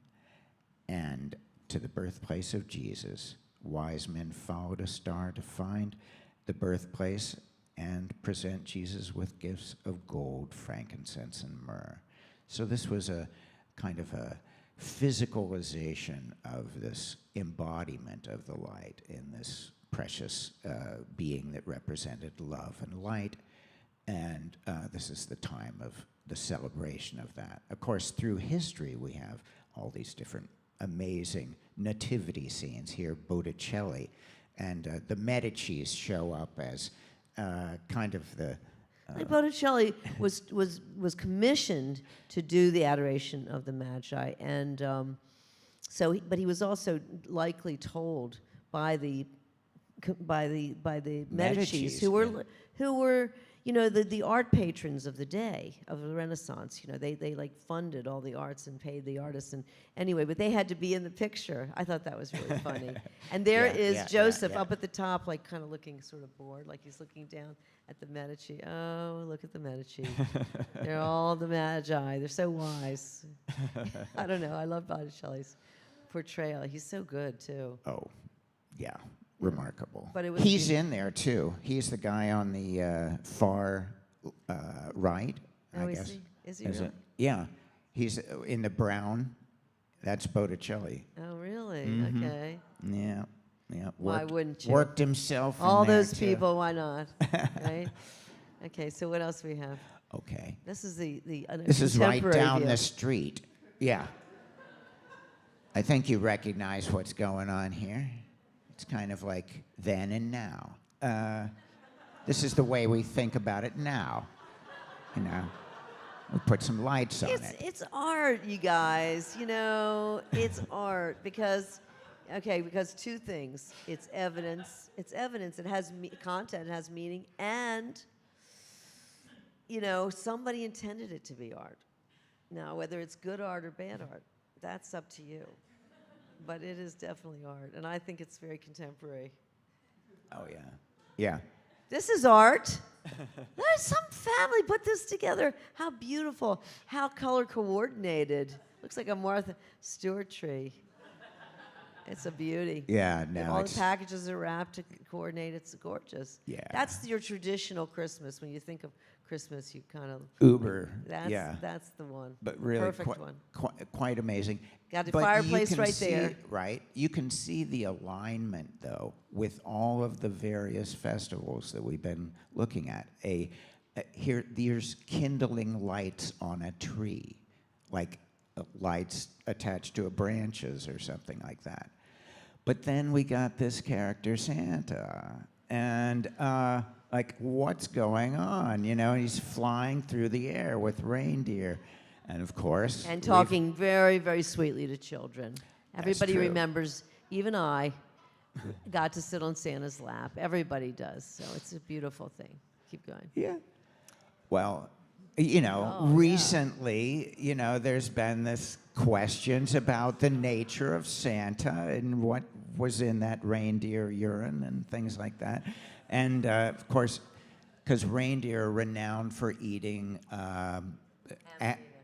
and to the birthplace of Jesus. Wise men followed a star to find the birthplace and present Jesus with gifts of gold, frankincense, and myrrh. So this was a kind of a physicalization of this embodiment of the light in this precious being that represented love and light. And this is the time of the celebration of that. Of course, through history, we have all these different amazing nativity scenes here. Botticelli and the Medicis show up as kind of the... Like Botticelli was commissioned to do the Adoration of the Magi, and but he was also likely told by the Medicis, who were the art patrons of the day of the Renaissance. They like funded all the arts and paid the artists, and anyway, but they had to be in the picture. I thought that was really funny. And there is Joseph up at the top, like kind of looking sort of bored, like he's looking down at the Medici. Oh, look at the Medici. They're all the Magi. They're so wise. I don't know. I love Botticelli's portrayal. He's so good too. Oh, yeah. Remarkable. But it was He's in there too. He's the guy on the far right, I guess. Is he really? Yeah. He's in the brown. That's Botticelli. Oh, really? Mm-hmm. Okay. Yeah. Yeah. Why wouldn't you? Worked himself in All there, those too. people, why not? Right? Okay, so what else we have? Okay. This is the This is right contemporary down view. the street. Yeah. I think you recognize what's going on here. It's kind of like then and now. This is the way we think about it now. We put some lights on it. It's art, you guys. It's art because two things. It's evidence. It's evidence. It has content. It has meaning, and somebody intended it to be art. Now, whether it's good art or bad art, that's up to you. But it is definitely art, and I think it's very contemporary. Oh, yeah. Yeah. This is art. There's some family put this together. How beautiful. How color coordinated. Looks like a Martha Stewart tree. It's a beauty. Yeah, And no, all it's... the packages are wrapped to coordinate. It's gorgeous. Yeah. That's your traditional Christmas. When you think of Christmas, you kind of... Uber, That's the one. But really Perfect one. quite amazing. Got the But fireplace you can right see, there. Right? You can see the alignment, though, with all of the various festivals that we've been looking at. Here, there's kindling lights on a tree, like lights attached to branches or something like that. But then we got this character, Santa, and like, what's going on? He's flying through the air with reindeer. And of course... And talking very, very sweetly to children. Everybody true. remembers, even I got to sit on Santa's lap. Everybody does. So it's a beautiful thing. Keep going. Yeah. Well, recently, there's been this questions about the nature of Santa and what was in that reindeer urine and things like that. And, of course, because reindeer are renowned for eating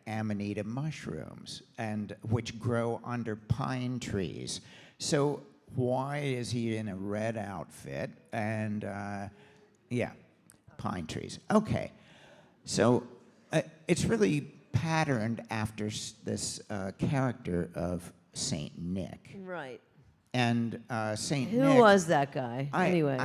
amanita mushrooms, and which grow under pine trees. So why is he in a red outfit? And, pine trees. Okay. So it's really patterned after this character of Saint Nick. Right. And Saint Nick... Who was that guy? Anyway.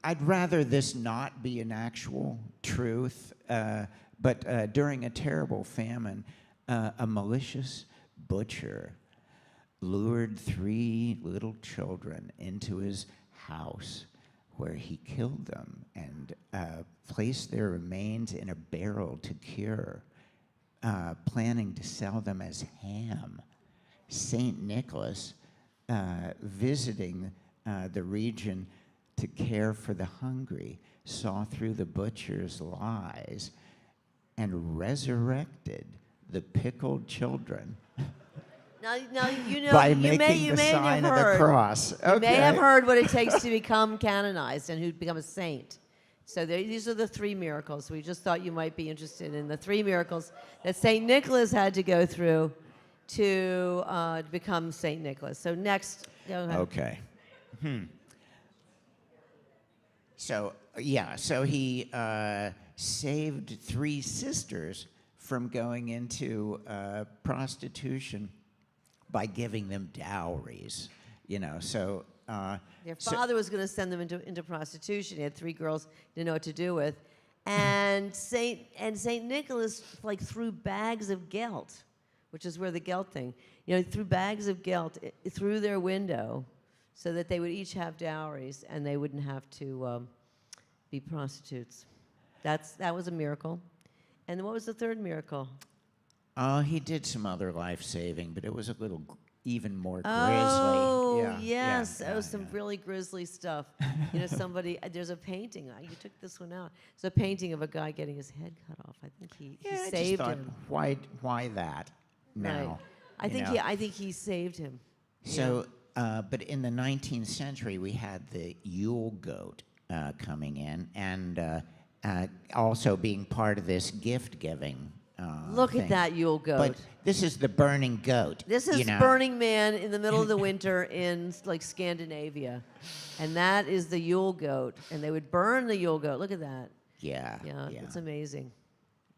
I'd rather this not be an actual truth, but during a terrible famine, a malicious butcher lured 3 little children into his house, where he killed them and placed their remains in a barrel to cure, planning to sell them as ham. Saint Nicholas, visiting the region to care for the hungry, saw through the butcher's lies and resurrected the pickled children Now you know by you making the may sign have of the heard. cross. You may have heard what it takes to become canonized and who become a saint. So these are the 3 miracles. We just thought you might be interested in the 3 miracles that Saint Nicholas had to go through to become Saint Nicholas. So next, go ahead. Okay. So he saved 3 sisters from going into prostitution by giving them dowries. So Their father was going to send them into prostitution. He had 3 girls he didn't know what to do with, and Saint Nicholas threw bags of gelt, which is where the gelt thing. He threw bags of gelt through their window, so that they would each have dowries and they wouldn't have to be prostitutes. That was a miracle. And what was the 3rd miracle? he did some other life saving, but it was a little even more grisly. Oh, Yeah, yes. yeah, That was yeah, some yeah. really grisly stuff. Somebody, there's a painting. You took this one out. It's a painting of a guy getting his head cut off. I think he I just saved thought, him. why that now? Right. I think he saved him. So, but in the 19th century, we had the Yule goat coming in, and also being part of this gift-giving Look thing. at that Yule goat. But this is the burning goat. This is Burning Man in the middle of the winter in Scandinavia, and that is the Yule goat. And they would burn the Yule goat. Look at that. Yeah, It's amazing.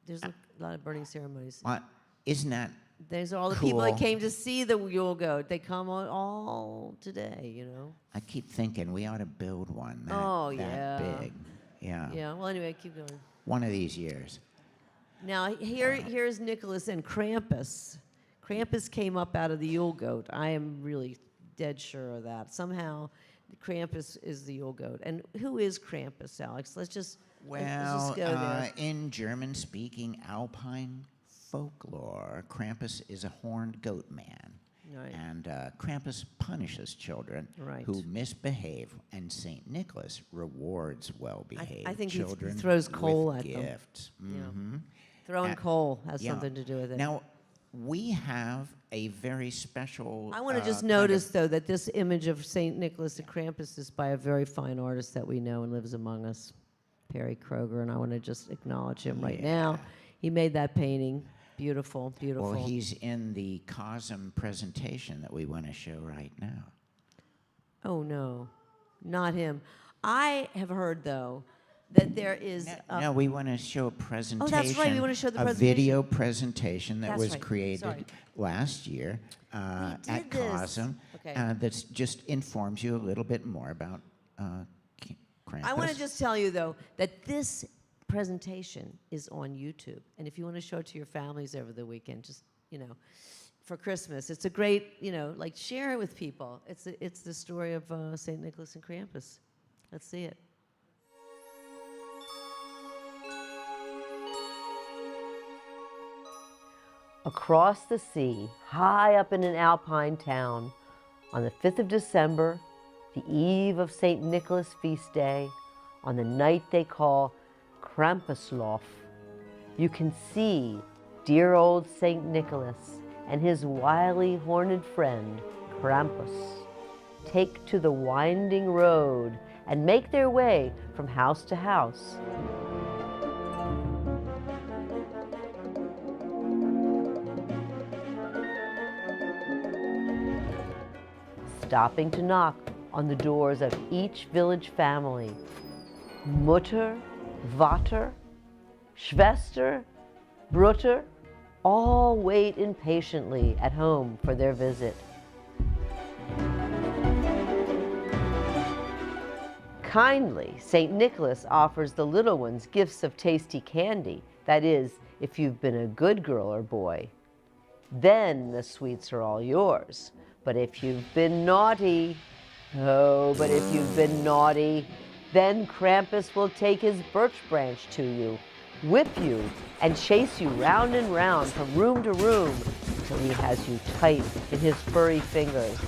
There's a lot of burning ceremonies. What? Isn't that There's all the people that cool? came to see the Yule goat. They come all today. I keep thinking we ought to build one that, yeah. that big. Yeah. Yeah. Well, anyway, keep going. One of these years. Now here's Nicholas and Krampus. Krampus came up out of the Yule goat. I am really dead sure of that. Somehow, Krampus is the Yule goat. And who is Krampus, Alex? Let's just go there. In German-speaking Alpine folklore, Krampus is a horned goat man. Right. And Krampus punishes children Right. who misbehave, and St. Nicholas rewards well-behaved I think he children throws coal with at them. gifts. Yeah. Mhm. Throwing coal has Yeah. something to do with it. Now, we have a very special. I want to just kind of- notice, though, that this image of St. Nicholas and Krampus is by a very fine artist that we know and lives among us, Perry Kroger, and I want to just acknowledge him right now. He made that painting. Beautiful, beautiful. Well, he's in the CoSM presentation that we want to show right now. Oh, no, not him. I have heard, though, that there is... No, we want to show a presentation. Oh, that's right, we want to show the a presentation. video presentation that That's was right, created sorry. last year at did this. CoSM. Okay. That's just informs you a little bit more about Krampus. I want to just tell you, though, that this presentation is on YouTube. And if you want to show it to your families over the weekend, just, for Christmas, it's a great, share it with people. It's the story of St. Nicholas and Krampus. Let's see it. Across the sea, high up in an alpine town, on the 5th of December, the eve of St. Nicholas' feast day, on the night they call Krampuslauf, you can see dear old St. Nicholas and his wily horned friend, Krampus, take to the winding road and make their way from house to house. Stopping to knock on the doors of each village family. Mutter, Vater, Schwester, Brutter, all wait impatiently at home for their visit. Kindly, St. Nicholas offers the little ones gifts of tasty candy, that is, if you've been a good girl or boy. Then the sweets are all yours. But if you've been naughty, oh, but if you've been naughty, then Krampus will take his birch branch to you, whip you, and chase you round and round from room to room until he has you tight in his furry fingers.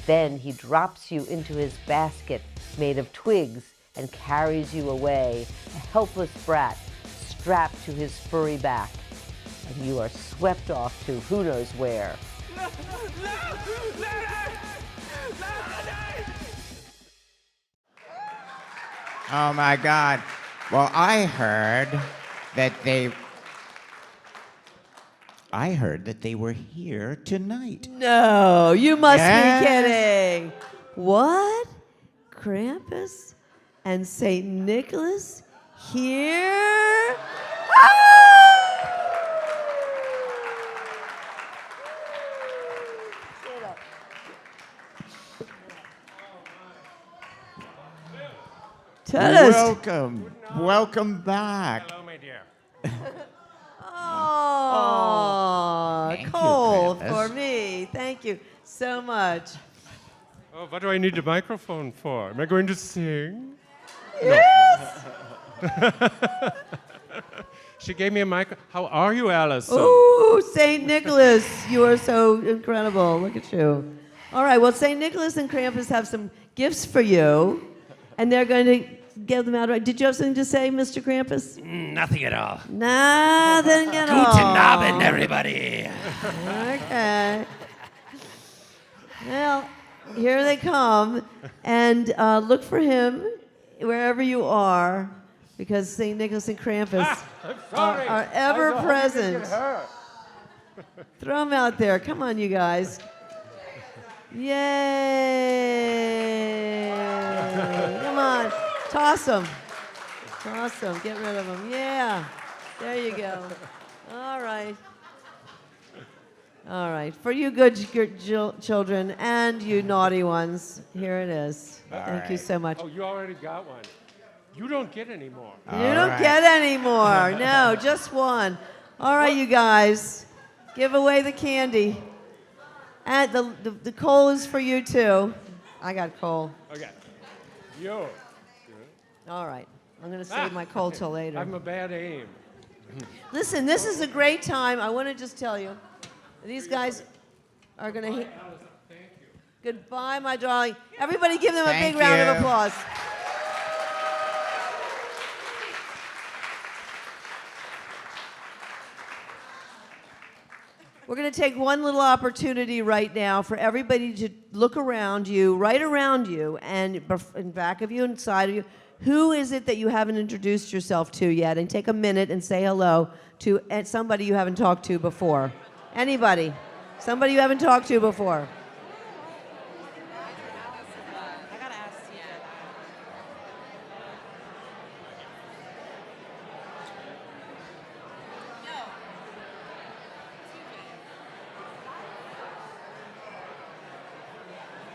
Then he drops you into his basket made of twigs and carries you away, a helpless brat strapped to his furry back. And you are swept off to who knows where. Oh my God. Well, I heard that they were here tonight. No, you must Yes. be kidding. What? Krampus and St. Nicholas here? Tell us. Welcome back. Hello, my dear. Oh, Thank you, Cole, Krampus. for me. Thank you so much. Oh, what do I need a microphone for? Am I going to sing? Yes. She gave me a mic. How are you, Allyson? Ooh, St. Nicholas, you are so incredible. Look at you. All right, well, St. Nicholas and Krampus have some gifts for you, and they're going to give them out. Did you have something to say, Mr. Krampus? Nothing at all. Nothing at all. Guten Abend, everybody. Okay. Well, here they come, and look for him wherever you are, because St. Nicholas and Krampus are ever present. Throw them out there. Come on, you guys. Yay! Come on. Toss them. Toss them. Get rid of them. Yeah. There you go. All right. All right. For you good children and you naughty ones, here it is. Thank you right. so much. Oh, you already got one. You don't get any more. You don't get any more. No, just one. All right, you guys. Give away the candy. And the coal is for you, too. I got coal. Okay. You. All right. I'm going to save my coal till later. I'm a bad aim. Listen, this is a great time. I want to just tell you, these guys are going to... Goodbye, my darling. Everybody give them a Thank big round of you. applause. We're going to take one little opportunity right now for everybody to look around you, right around you, and in back of you, inside of you. Who is it that you haven't introduced yourself to yet? And take a minute and say hello to somebody you haven't talked to before. Anybody. Somebody you haven't talked to before.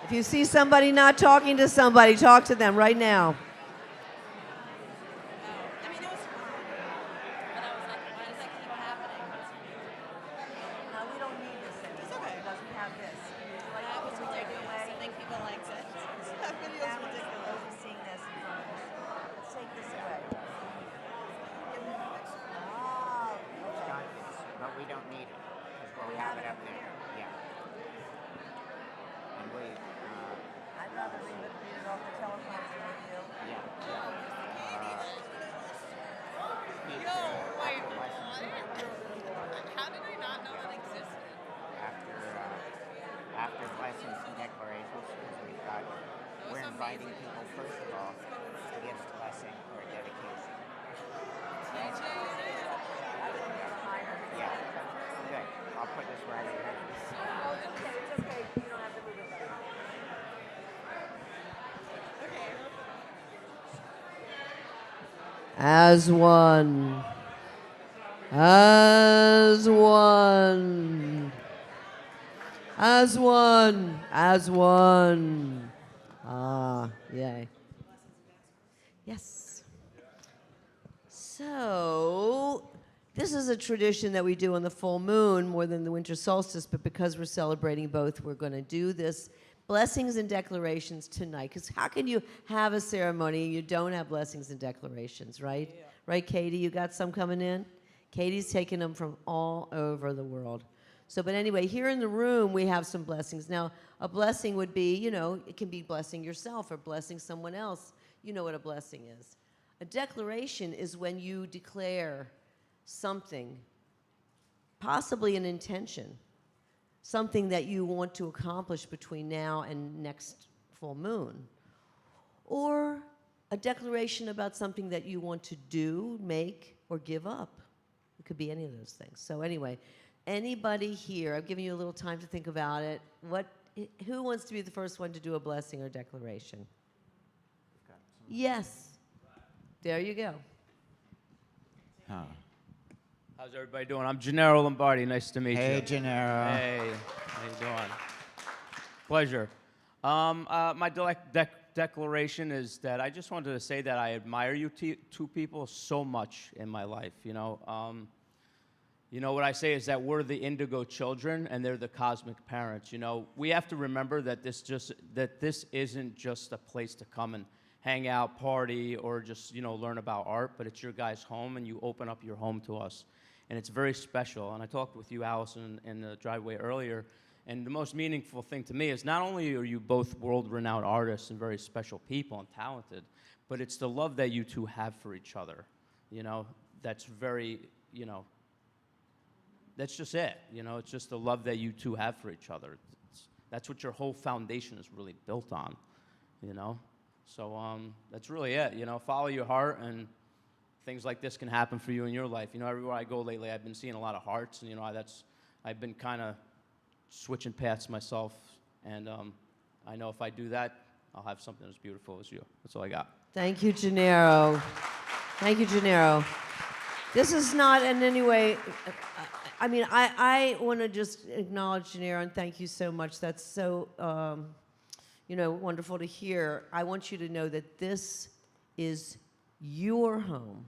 If you see somebody not talking to somebody, talk to them right now. I mean, it was fun. But I was like, why does that keep happening? No, we don't need this anymore. It's okay. Because we have this. That was ridiculous. I think people liked it. That video was ridiculous. Seeing this in front of us. Let's take this away. But we don't need it, because we have it up there. Yeah. And we, I'd rather read it off the teleprompter with you. yeah. Yo, wait, what? How did I not know that existed? After blessings and declarations, we thought we're inviting people, first of all, to give a blessing or a dedication. Yeah. Good. I'll put this right in here. It's okay. You don't have to move it. As one. As one. As one. As one. Yes. So, this is a tradition that we do on the full moon more than the winter solstice, but because we're celebrating both, we're going to do this blessings and declarations tonight. Because how can you have a ceremony and you don't have blessings and declarations, right? Yeah. Right, Katie? You got some coming in? Katie's taking them from all over the world. So, but anyway, here in the room, we have some blessings. Now, a blessing would be, you know, it can be blessing yourself or blessing someone else. You know what a blessing is. A declaration is when you declare something, possibly an intention, something that you want to accomplish between now and next full moon, or a declaration about something that you want to do, make, or give up. It could be any of those things. So anyway, anybody here, I've given you a little time to think about it. Who wants to be the first one to do a blessing or declaration? Yes. There you go. Huh. How's everybody doing? I'm Gennaro Lombardi. Nice to meet you. Hey, Gennaro. Hey, how you doing? Pleasure. My declaration is that I just wanted to say that I admire you two people so much in my life. You know what I say is that we're the indigo children and they're the cosmic parents. You know, we have to remember that this isn't just a place to come and hang out, party, or just, learn about art, but it's your guys' home, and you open up your home to us. And it's very special. And I talked with you, Allyson, in the driveway earlier, and the most meaningful thing to me is not only are you both world-renowned artists and very special people and talented, but it's the love that you two have for each other. That's very, that's just it. It's just the love that you two have for each other. That's what your whole foundation is really built on, So that's really it, follow your heart, and things like this can happen for you in your life. Everywhere I go lately, I've been seeing a lot of hearts, and I've been kind of switching paths myself, and I know if I do that, I'll have something as beautiful as you. That's all I got. Thank you, Gennaro. Thank you, Gennaro. This is not in any way, I want to just acknowledge Gennaro and thank you so much. That's so, wonderful to hear. I want you to know that this is your home,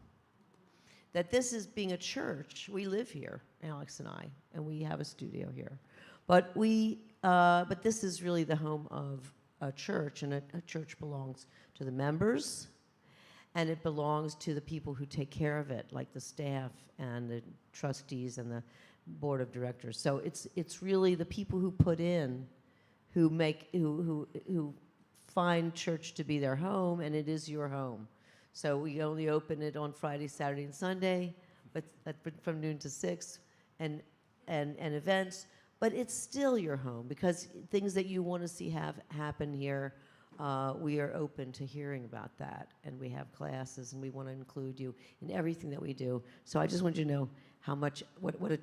that this is being a church. We live here, Alex and I, and we have a studio here. But this is really the home of a church, and a church belongs to the members, and it belongs to the people who take care of it, like the staff and the trustees and the board of directors. So it's really the people who put in, who find church to be their home, and it is your home. So we only open it on Friday, Saturday, and Sunday, but from noon to 6, and events. But it's still your home, because things that you want to see happen here, we are open to hearing about that, and we have classes, and we want to include you in everything that we do. So I just want you to know how much,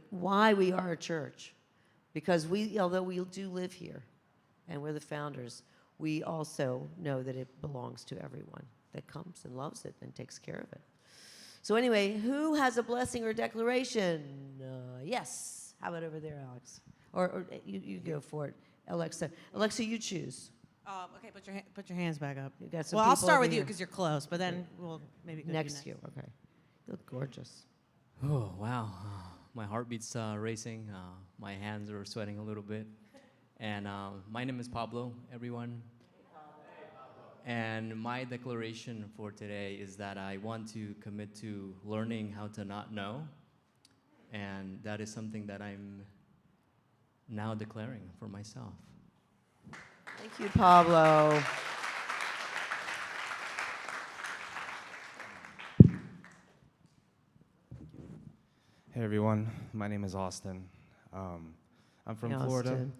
why we are a church, because although we do live here, and we're the founders, we also know that it belongs to everyone that comes and loves it and takes care of it. So anyway, who has a blessing or declaration? Yes. How about over there, Alex? Or you go for it, Alexa. Alexa, you choose. Okay, put your hands back up. You got some Well, I'll people start over with you here. because you're close, but then we'll maybe go Next to to you. Okay. You look gorgeous. Oh, wow. My heartbeat's racing. My hands are sweating a little bit. And my name is Pablo, everyone. And my declaration for today is that I want to commit to learning how to not know. And that is something that I'm now declaring for myself. Thank you, Pablo. Hey everyone, my name is Austin. I'm from Hey, Florida, Austin.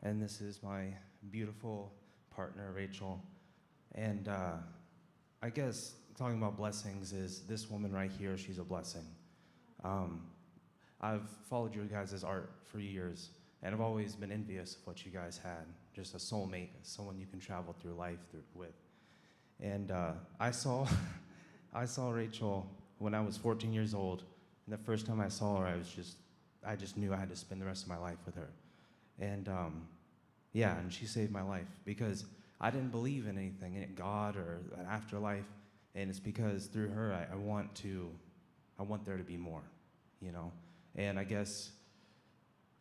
and this is my beautiful partner, Rachel. And I guess talking about blessings is this woman right here, she's a blessing. I've followed your guys' art for years, and I've always been envious of what you guys had, just a soulmate, someone you can travel through life with. And I saw Rachel when I was 14 years old. And the first time I saw her, I just knew I had to spend the rest of my life with her. And and she saved my life, because I didn't believe in anything, in God or an afterlife. And it's because through her, I want there to be more, you know? And I guess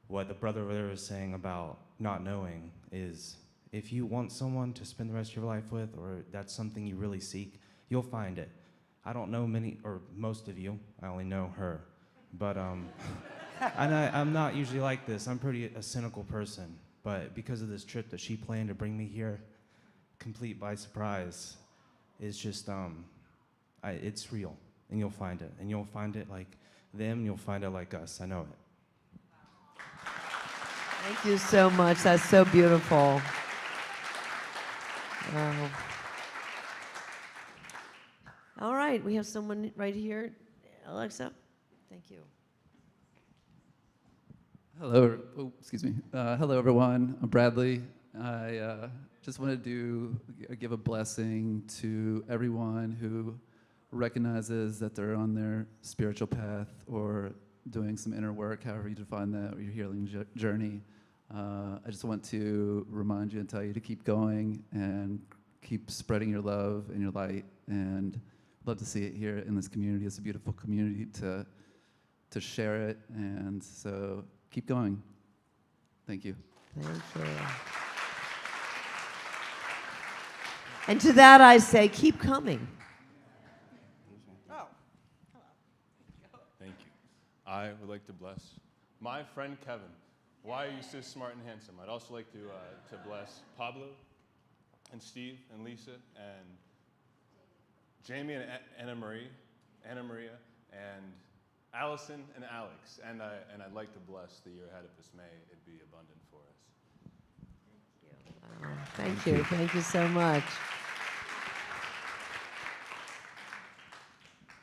what the brother over there was saying about not knowing is, if you want someone to spend the rest of your life with, or that's something you really seek, you'll find it. I don't know many, or most of you, I only know her. But, and I'm not usually like this. I'm a cynical person. But because of this trip that she planned to bring me here, complete by surprise, it's just, it's real. And you'll find it. And you'll find it like them, and you'll find it like us. I know it. Thank you so much. That's so beautiful. Wow. All right, we have someone right here. Alexa, thank you. Hello, excuse me. Hello, everyone. I'm Bradley. I just wanted to give a blessing to everyone who recognizes that they're on their spiritual path or doing some inner work, however you define that, or your healing journey. I just want to remind you and tell you to keep going and keep spreading your love and your light, and love to see it here in this community. It's a beautiful community to share it, and so keep going. Thank you. Thank you. And to that I say, keep coming. Thank you. I would like to bless my friend Kevin. Why are you so smart and handsome? I'd also like to bless Pablo and Steve and Lisa and Jamie and Anna Maria and Allison and Alex. And I'd like to bless the year ahead of us. May it be abundant for us. Thank you. Thank you so much.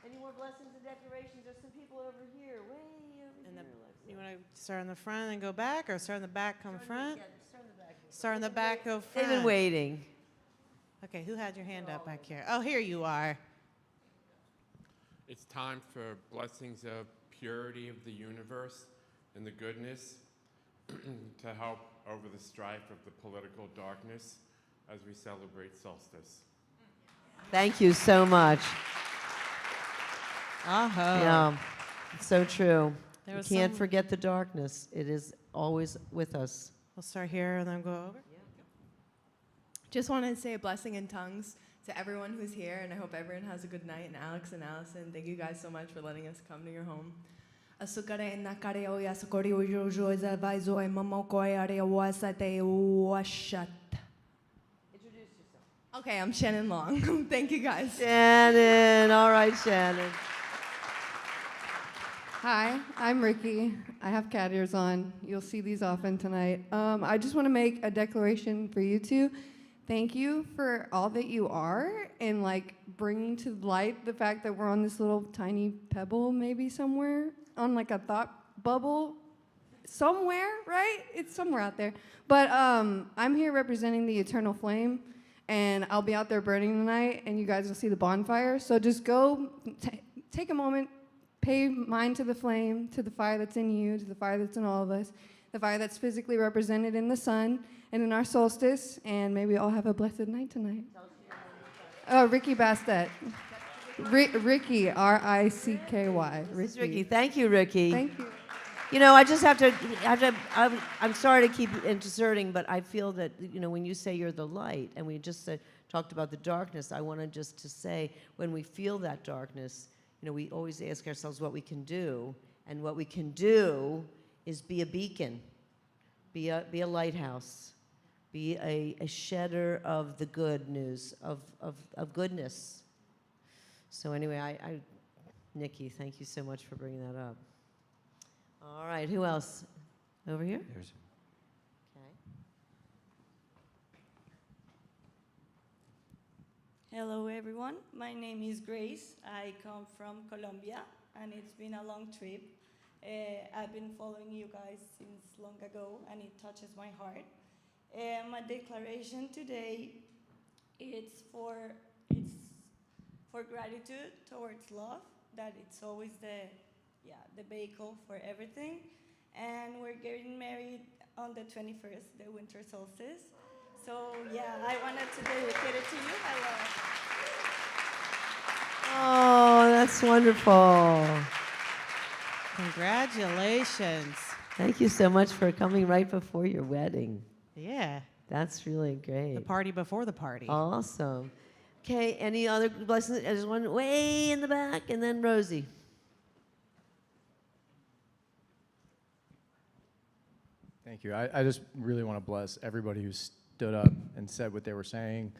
Any more blessings and declarations? There's some people over here, way over And here. you want to start in the front and go back, or start in the back, come front? Start in the back. Start in the back, go They've front. been waiting. Okay, who had your hand up back here? Oh, here you are. It's time for blessings of purity of the universe and the goodness to help over the strife of the political darkness as we celebrate solstice. Thank you so much. Uh-huh. Yeah, it's so true. There We was can't some- forget the darkness. It is always with us. We'll start here and then go over. Just wanted to say a blessing in tongues to everyone who's here, and I hope everyone has a good night. And Alex and Allison, thank you guys so much for letting us come to your home. Introduce yourself. Okay, I'm Shannon Long. Thank you guys. Shannon. All right, Shannon. Hi, I'm Ricky. I have cat ears on. You'll see these often tonight. I just want to make a declaration for you two. Thank you for all that you are and like bringing to light the fact that we're on this little tiny pebble maybe somewhere on like a thought bubble somewhere, right? It's somewhere out there. But I'm here representing the eternal flame, and I'll be out there burning tonight, and you guys will see the bonfire. So just go take a moment, pay mind to the flame, to the fire that's in you, to the fire that's in all of us, the fire that's physically represented in the sun and in our solstice, and maybe we all have a blessed night tonight. Ricky Bastet. Ricky, R-I-C-K-Y. This is Ricky. Thank you, Ricky. Thank you. You know, I just have to I'm sorry to keep inserting, but I feel that, you know, when you say you're the light, and we just talked about the darkness, I want just to say, when we feel that darkness, you know, we always ask ourselves what we can do, and what we can do is be a beacon, be a lighthouse, be a shedder of the good news, of goodness. So anyway, Nikki, thank you so much for bringing that up. All right, who else? Over here? There's Okay. Hello, everyone. My name is Grace. I come from Colombia, and it's been a long trip. I've been following you guys since long ago, and it touches my heart. My declaration today, it's for gratitude towards love, that it's always the vehicle for everything. And we're getting married on the 21st, the winter solstice. So yeah, I wanted to dedicate it to you. I love it. That's wonderful. Congratulations. Thank you so much for coming right before your wedding. Yeah. That's really great. The party before the party. Awesome. Okay, any other blessings? There's one way in the back, and then Rosie. Thank you. I just really want to bless everybody who stood up and said what they were saying.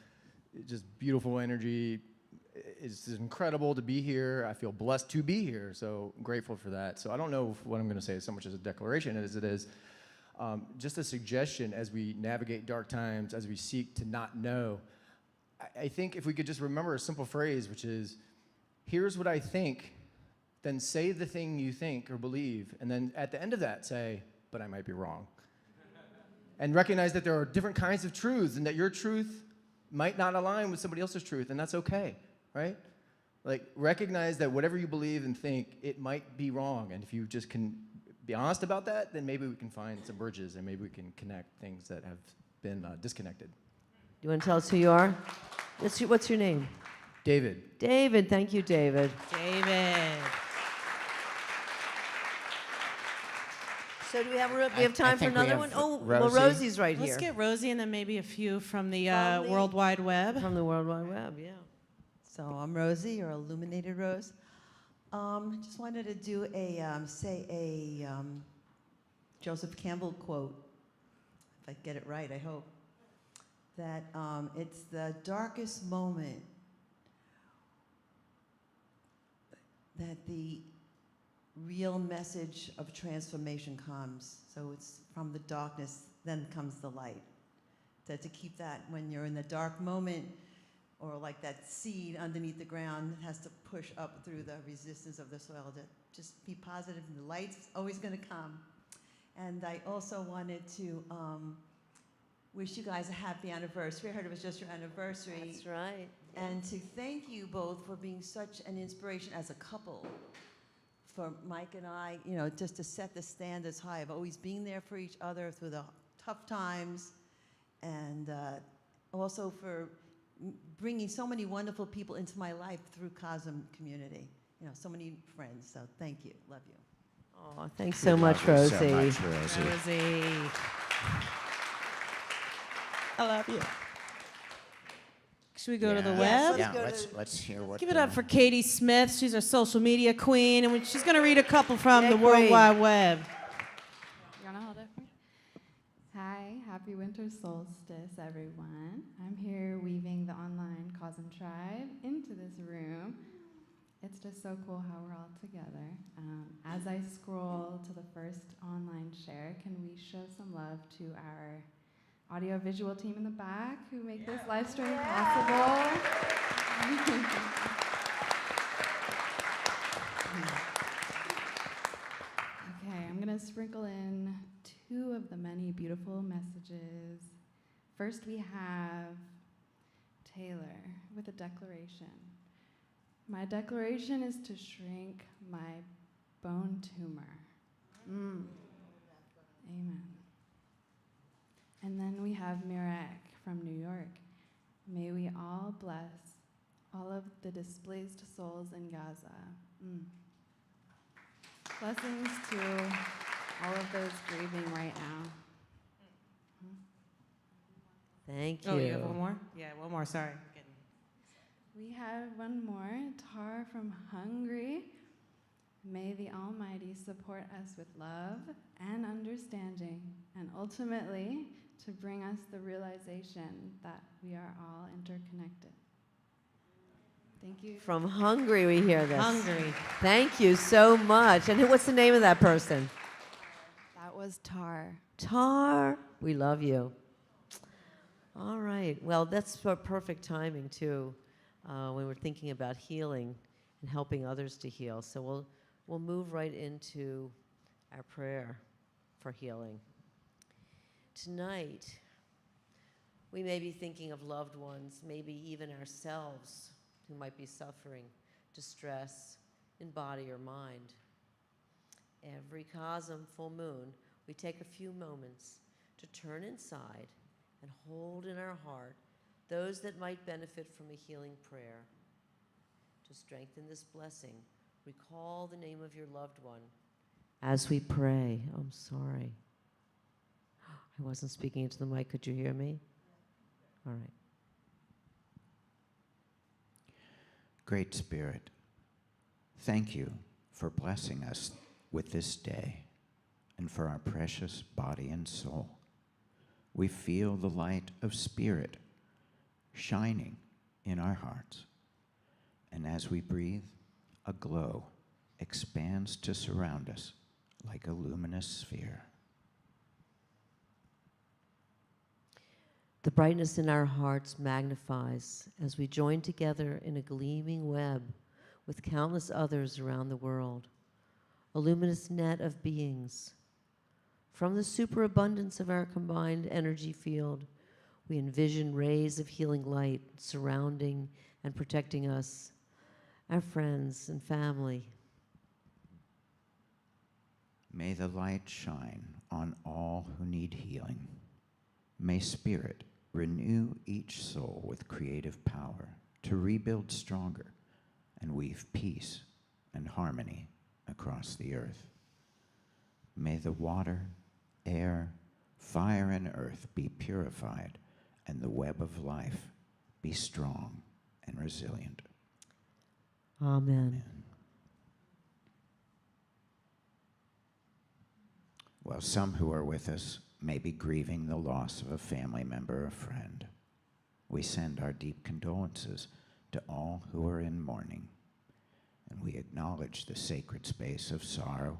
Just beautiful energy. It's incredible to be here. I feel blessed to be here, so grateful for that. So I don't know if what I'm going to say is so much as a declaration as it is just a suggestion as we navigate dark times, as we seek to not know. I think if we could just remember a simple phrase, which is, here's what I think, then say the thing you think or believe, and then at the end of that say, but I might be wrong. And recognize that there are different kinds of truths and that your truth might not align with somebody else's truth, and that's okay, right? Like, recognize that whatever you believe and think, it might be wrong, and if you just can be honest about that, then maybe we can find some bridges and maybe we can connect things that have been disconnected. You want to tell us who you are? What's your name? David. David, thank you, David. David. So do we have time for another one? Oh, well, Rosie's right here. Let's get Rosie and then maybe a few from the World Wide Web. From the World Wide Web, yeah. So I'm Rosie, or Illuminated Rose. Just wanted to do a Joseph Campbell quote, if I get it right, I hope. That it's the darkest moment that the real message of transformation comes. So it's from the darkness, then comes the light. That to keep that when you're in the dark moment, or like that seed underneath the ground has to push up through the resistance of the soil, to just be positive, and the light's always going to come. And I also wanted to wish you guys a happy anniversary. I heard it was just your anniversary. That's right. And to thank you both for being such an inspiration as a couple. For Mike and I, you know, just to set the standards high of always being there for each other through the tough times, and also for bringing so many wonderful people into my life through CoSM community. You know, so many friends. So thank you. Love you. Oh, thanks so much, Rosie. So much, Rosie. Rosie. I love you. Should we go to the web? Yeah, let's hear what. Give it up for Katie Smith. She's our social media queen, and she's going to read a couple from the Queen. World Wide Web. You want to hold it for me? Hi, happy winter solstice, everyone. I'm here weaving the online CoSM tribe into this room. It's just so cool how we're all together. As I scroll to the first online share, can we show some love to our audio-visual team in the back who make this live stream possible? Okay, I'm going to sprinkle in two of the many beautiful messages. First, we have Taylor with a declaration. My declaration is to shrink my bone tumor. Amen. And then we have Mirek from New York. May we all bless all of the displaced souls in Gaza. Blessings to all of those grieving right now. Thank you. Oh, you have one more? Yeah, one more. Sorry. We have one more, Tar from Hungary. May the Almighty support us with love and understanding, and ultimately to bring us the realization that we are all interconnected. Thank you. From Hungary, we hear this. Hungary. Thank you so much. And what's the name of that person? That was Tar. Tar, we love you. All right. Well, that's for perfect timing, too, when we're thinking about healing and helping others to heal. So we'll move right into our prayer for healing. Tonight, we may be thinking of loved ones, maybe even ourselves, who might be suffering distress in body or mind. Every CoSM full moon, we take a few moments to turn inside and hold in our heart those that might benefit from a healing prayer. To strengthen this blessing, recall the name of your loved one. As we pray, I'm sorry. I wasn't speaking into the mic. Could you hear me? All right. Great Spirit, thank you for blessing us with this day and for our precious body and soul. We feel the light of Spirit shining in our hearts. And as we breathe, a glow expands to surround us like a luminous sphere. The brightness in our hearts magnifies as we join together in a gleaming web with countless others around the world, a luminous net of beings. From the superabundance of our combined energy field, we envision rays of healing light surrounding and protecting us, our friends and family. May the light shine on all who need healing. May Spirit renew each soul with creative power to rebuild stronger and weave peace and harmony across the earth. May the water, air, fire, and earth be purified and the web of life be strong and resilient. Amen. While some who are with us may be grieving the loss of a family member or friend, we send our deep condolences to all who are in mourning, and we acknowledge the sacred space of sorrow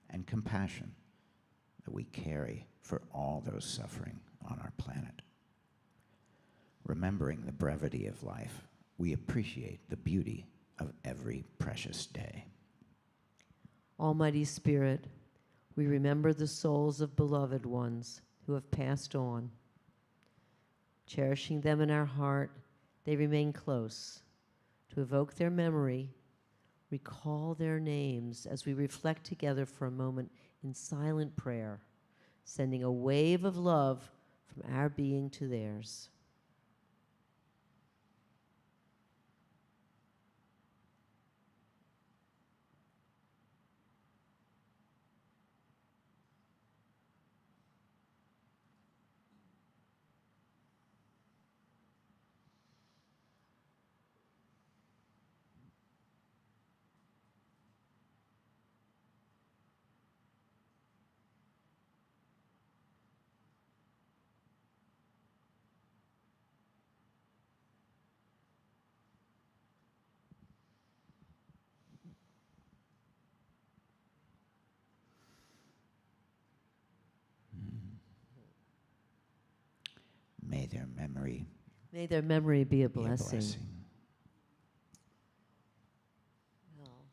and compassion that we carry for all those suffering on our planet. Remembering the brevity of life, we appreciate the beauty of every precious day. Almighty Spirit, we remember the souls of beloved ones who have passed on. Cherishing them in our heart, they remain close. To evoke their memory, recall their names as we reflect together for a moment in silent prayer, sending a wave of love from our being to theirs. May their memory May their memory be a be a blessing. blessing. Well,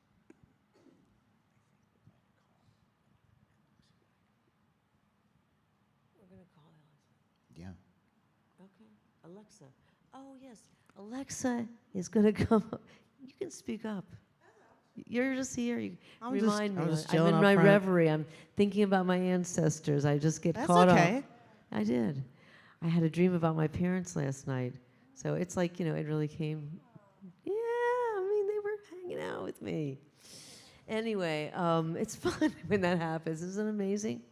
we're going to call Allyson. Yeah. Okay. Alexa. Oh, yes. Alexa is going to come up. You can speak up. You're just here. You I'm remind I'm me. just I'm chilling in up my front. reverie. I'm thinking about my ancestors. I just get That's caught okay. up. I did. I had a dream about my parents last night. So it's like, it really came. Yeah, I mean, they were hanging out with me. Anyway, it's fun when that happens. Isn't it amazing?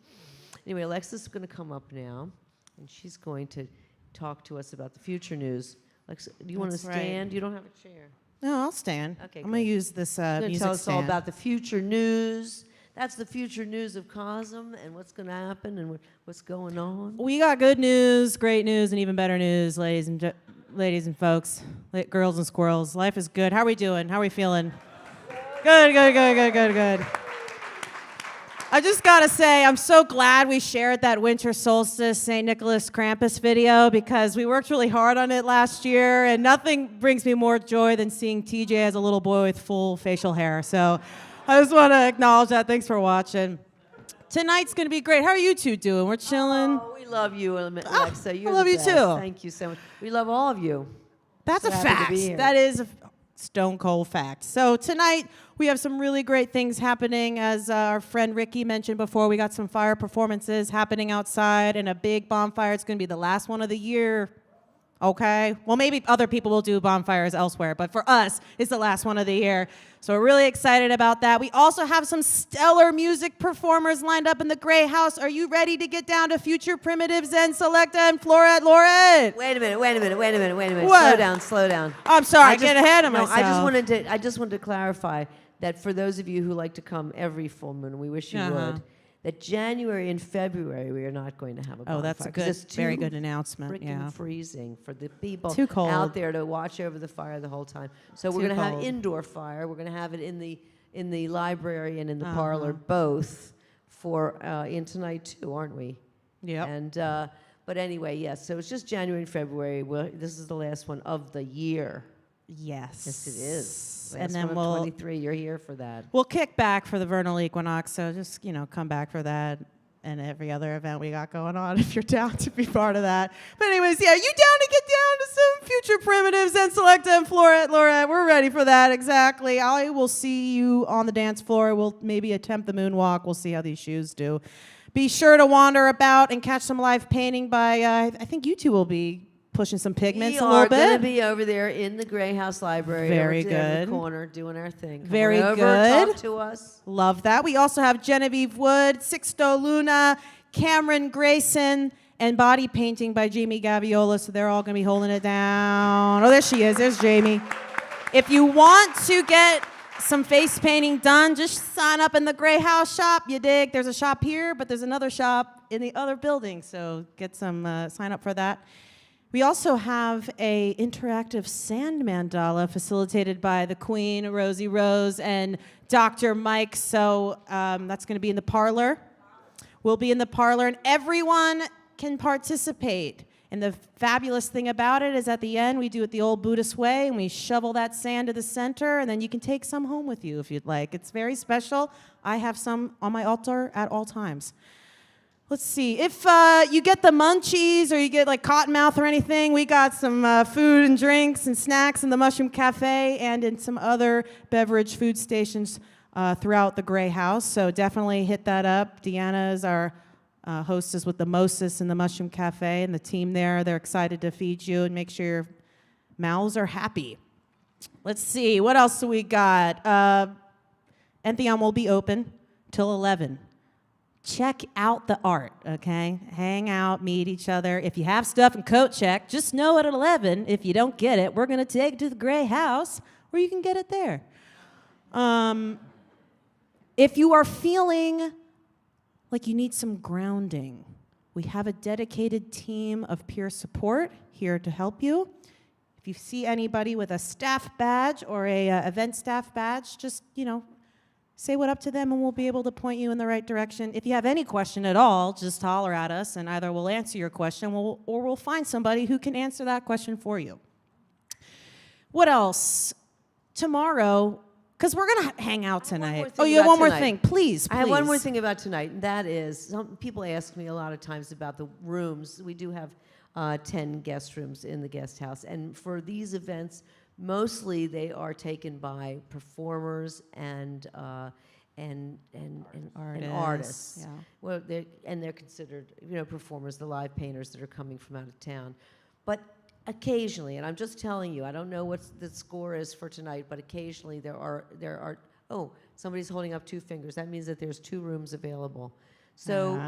Anyway, Alexa's going to come up now, and she's going to talk to us about the future news. Alexa, do you want to That's right. stand? You don't have a chair. No, I'll stand. Okay, I'm going to good. use this She's going to music tell us all stand. about the future news. That's the future news of CoSM and what's going to happen and what's going on. We got good news, great news, and even better news, ladies and folks, girls and squirrels. Life is good. How are we doing? How are we feeling? Good, good, good, good, good, good. I just got to say, I'm so glad we shared that winter solstice St. Nicholas Krampus video because we worked really hard on it last year, and nothing brings me more joy than seeing TJ as a little boy with full facial hair. So I just want to acknowledge that. Thanks for watching. Tonight's going to be great. How are you two doing? We're chilling. Oh, we love you, Alexa. You're I love the you best. too. Thank you so much. We love all of you. That's So a happy to fact. be here. That is a stone cold fact. So tonight we have some really great things happening. As our friend Ricky mentioned before, we got some fire performances happening outside and a big bonfire. It's going to be the last one of the year. Okay? Well, maybe other people will do bonfires elsewhere, but for us, it's the last one of the year. So we're really excited about that. We also have some stellar music performers lined up in the Grey House. Are you ready to get down to Future Primitives and Selecta and Floret Lauret? Wait a minute. What? Slow down. I'm sorry, get ahead of myself. I just wanted to clarify that for those of you who like to come every full moon, we wish you would. That January and February we are not going to have a bonfire. Oh, that's a 'cause good, it's very too good announcement. freaking Yeah. freezing for the people Too cold. out there to watch over the fire the whole time. So we're Too going to have cold. indoor fire. We're going to have it in the library and in the parlor both for in tonight too, aren't we? Yeah. And but anyway, yes. So it's just January and February. This is the last one of the year. Yes. Yes, it is. Last And then one of we'll 23. You're here for that. We'll kick back for the vernal equinox, so just, come back for that and every other event we got going on if you're down to be part of that. But anyways, yeah, you down to get down to some Future Primitives and Selecta and Floret Lauret? We're ready for that, exactly. I will see you on the dance floor. We'll maybe attempt the moonwalk. We'll see how these shoes do. Be sure to wander about and catch some live painting by, I think you two will be pushing some pigments a little We are going to bit. be over there in the Grey House Library. Very over there in good. the corner doing our thing. Come Very on over, good. Talk to us. Love that. We also have Genevieve Wood, Sixto Luna, Cameron Grayson, and body painting by Jamie Gaviola. So they're all going to be holding it down. Oh, there she is. There's Jamie. If you want to get some face painting done, just sign up in the Grey House shop. You dig? There's a shop here, but there's another shop in the other building. So get some, sign up for that. We also have a interactive sand mandala facilitated by the Queen, Rosie Rose, and Dr. Mike. So that's going to be in the parlor. We'll be in the parlor, and everyone can participate. And the fabulous thing about it is at the end, we do it the old Buddhist way, and we shovel that sand to the center, and then you can take some home with you if you'd like. It's very special. I have some on my altar at all times. Let's see. If you get the munchies or you get like cottonmouth or anything, we got some food and drinks and snacks in the Mushroom Cafe and in some other beverage food stations throughout the Grey House. So definitely hit that up. Deanna is our hostess with the Moses in the Mushroom Cafe, and the team there, they're excited to feed you and make sure your mouths are happy. Let's see. What else do we got? Entheon will be open till 11. Check out the art, okay? Hang out, meet each other. If you have stuff in coat check, just know at 11, if you don't get it, we're going to take it to the Grey House where you can get it there. If you are feeling like you need some grounding, we have a dedicated team of peer support here to help you. If you see anybody with a staff badge or a event staff badge, just, say what up to them and we'll be able to point you in the right direction. If you have any question at all, just holler at us and either we'll answer your question or we'll find somebody who can answer that question for you. What else? Tomorrow, because we're going to hang out tonight. Oh, you have one more thing. Please. I have one more thing about tonight, and that is, some people ask me a lot of times about the rooms. We do have 10 guest rooms in the guest house, and for these events, mostly they are taken by performers and artists. Yeah. Well, they're considered, performers, the live painters that are coming from out of town. But occasionally, and I'm just telling you, I don't know what the score is for tonight, but occasionally there are. Oh, somebody's holding up 2 fingers. That means that there's 2 rooms available. So,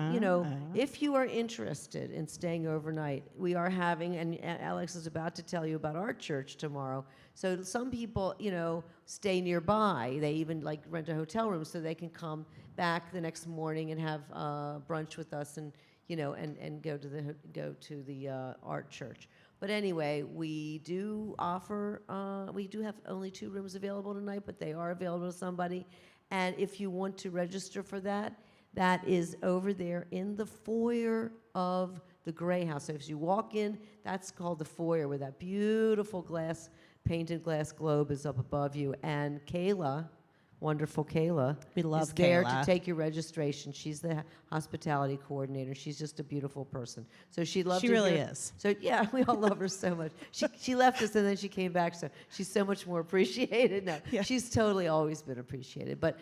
if you are interested in staying overnight, we are having, and Alex is about to tell you about our church tomorrow. So some people, stay nearby. They even rent a hotel room so they can come back the next morning and have brunch with us and, and go to the art church. But anyway, we do offer, we do have only 2 rooms available tonight, but they are available to somebody. And if you want to register for that, that is over there in the foyer of the Grey House. So if you walk in, that's called the foyer, where that beautiful painted glass globe is up above you. And Kayla, wonderful Kayla, we love is there Kayla. to take your registration. She's the hospitality coordinator. She's just a beautiful person. So she'd love to She really hear- is. So yeah, we all love her so much. She left us and then she came back, so she's so much more appreciated now. Yeah. She's totally always been appreciated. But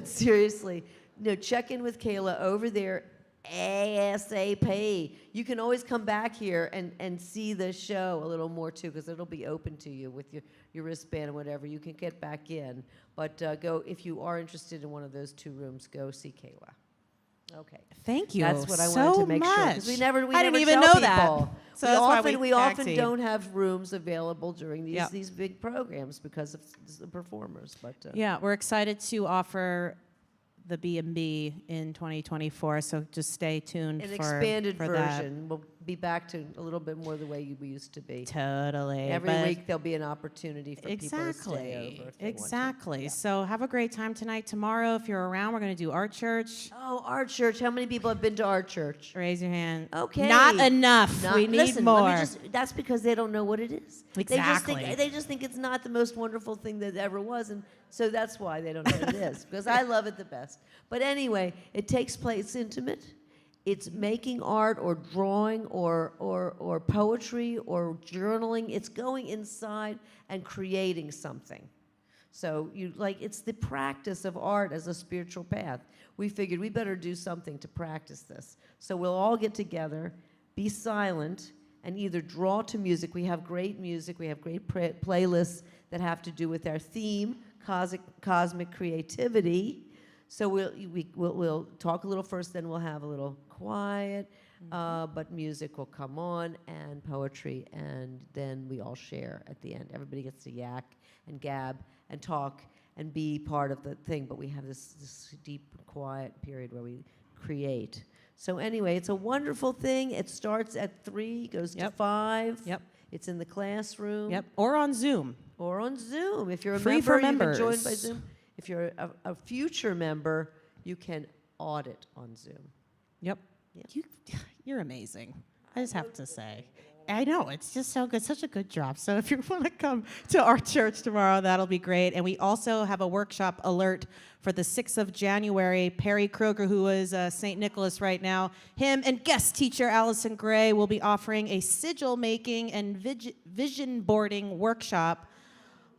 seriously, check in with Kayla over there ASAP. You can always come back here and see the show a little more too, because it'll be open to you with your wristband or whatever. You can get back in. But go, if you are interested in one of those 2 rooms, go see Kayla. Okay. Thank you. That's what I so wanted to make sure. much. Because we never I didn't never even tell know that. people. So that's why we we tag often team. don't have rooms available during these Yep. these big programs because of the performers. But Yeah, we're excited to offer the B&B in 2024, so just stay tuned an for expanded for version. We'll be back to a little bit more the way we used to be. Totally. Every but- week there'll be an opportunity for people to stay over. If they want to. Exactly. Yeah. So have a great time tonight. Tomorrow, if you're around, we're going to do Art Church. Oh, Art Church. How many people have been to Art Church? Raise your hand. Okay. Not enough. We need listen, more. Let me just, that's because they don't know what it is. Exactly. They just think it's not the most wonderful thing that ever was, and so that's why they don't know what it is. Because I love it the best. But anyway, it takes place intimate. It's making art or drawing or poetry or journaling. It's going inside and creating something. So it's the practice of art as a spiritual path. We figured we better do something to practice this. So we'll all get together, be silent, and either draw to music. We have great music. We have great playlists that have to do with our theme, cosmic creativity. So we'll talk a little first, then we'll have a little quiet, but music will come on and poetry, and then we all share at the end. Everybody gets to yak and gab and talk and be part of the thing, but we have this deep, quiet period where we create. So anyway, it's a wonderful thing. It starts at 3, goes to 5. Yep. It's in the classroom. Yep. Or on Zoom. Or on Zoom. If you're a Free member, for you can members. join by Zoom. If you're a future member, you can audit on Zoom. Yep. You're amazing. I just have to say. I know, it's just so good, such a good job. So if you want to come to our church tomorrow, that'll be great. And we also have a workshop alert for the 6th of January. Perry Kroger, who is St. Nicholas right now, him and guest teacher Allyson Grey will be offering a sigil making and vision boarding workshop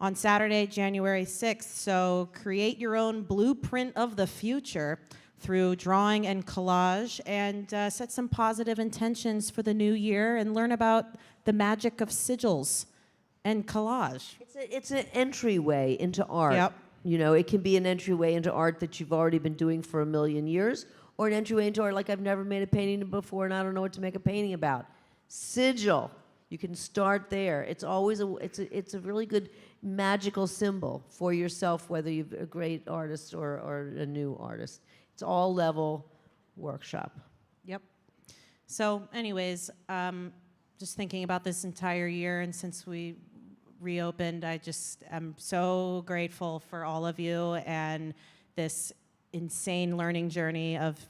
on Saturday, January 6th. So create your own blueprint of the future through drawing and collage, and set some positive intentions for the new year and learn about the magic of sigils and collage. It's an entryway into art. Yep. You know, it can be an entryway into art that you've already been doing for a million years, or an entryway into art like I've never made a painting before and I don't know what to make a painting about. Sigil. You can start there. It's always it's a really good magical symbol for yourself, whether you're a great artist or a new artist. It's all level workshop. Yep. So anyways, just thinking about this entire year, and since we reopened, I just am so grateful for all of you and this insane learning journey of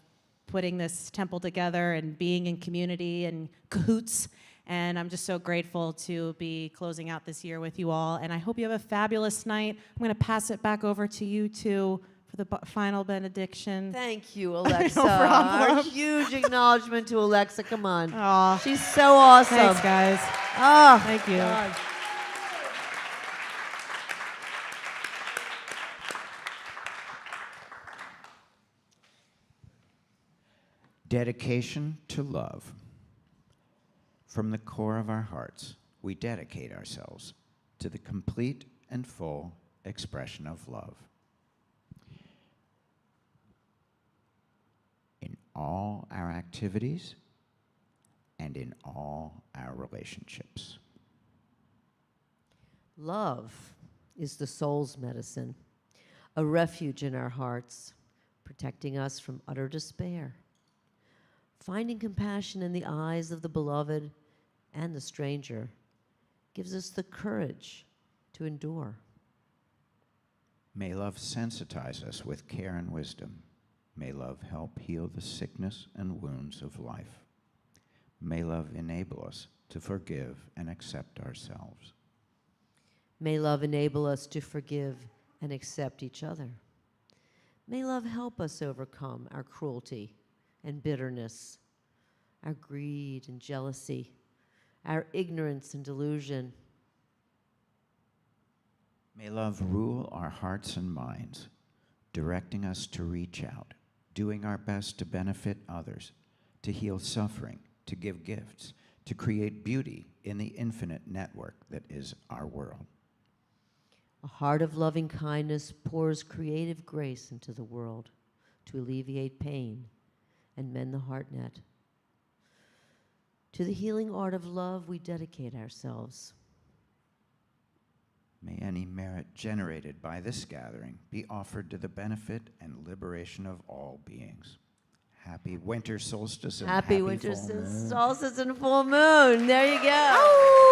putting this temple together and being in community and cahoots. And I'm just so grateful to be closing out this year with you all. And I hope you have a fabulous night. I'm going to pass it back over to you two for the final benediction. Thank you, Alexa. No problem. Our huge acknowledgement to Alexa. Come on. Aw. She's so awesome. Thanks, guys. Oh, Thank you. God. Dedication to love. From the core of our hearts, we dedicate ourselves to the complete and full expression of love. In all our activities and in all our relationships. Love is the soul's medicine, a refuge in our hearts, protecting us from utter despair. Finding compassion in the eyes of the beloved and the stranger gives us the courage to endure. May love sensitize us with care and wisdom. May love help heal the sickness and wounds of life. May love enable us to forgive and accept ourselves. May love enable us to forgive and accept each other. May love help us overcome our cruelty and bitterness, our greed and jealousy, our ignorance and delusion. May love rule our hearts and minds, directing us to reach out, doing our best to benefit others, to heal suffering, to give gifts, to create beauty in the infinite network that is our world. A heart of loving kindness pours creative grace into the world to alleviate pain and mend the heart net. To the healing art of love, we dedicate ourselves. May any merit generated by this gathering be offered to the benefit and liberation of all beings. Happy winter solstice and Happy happy winter full moon. solstice and full moon. There you go.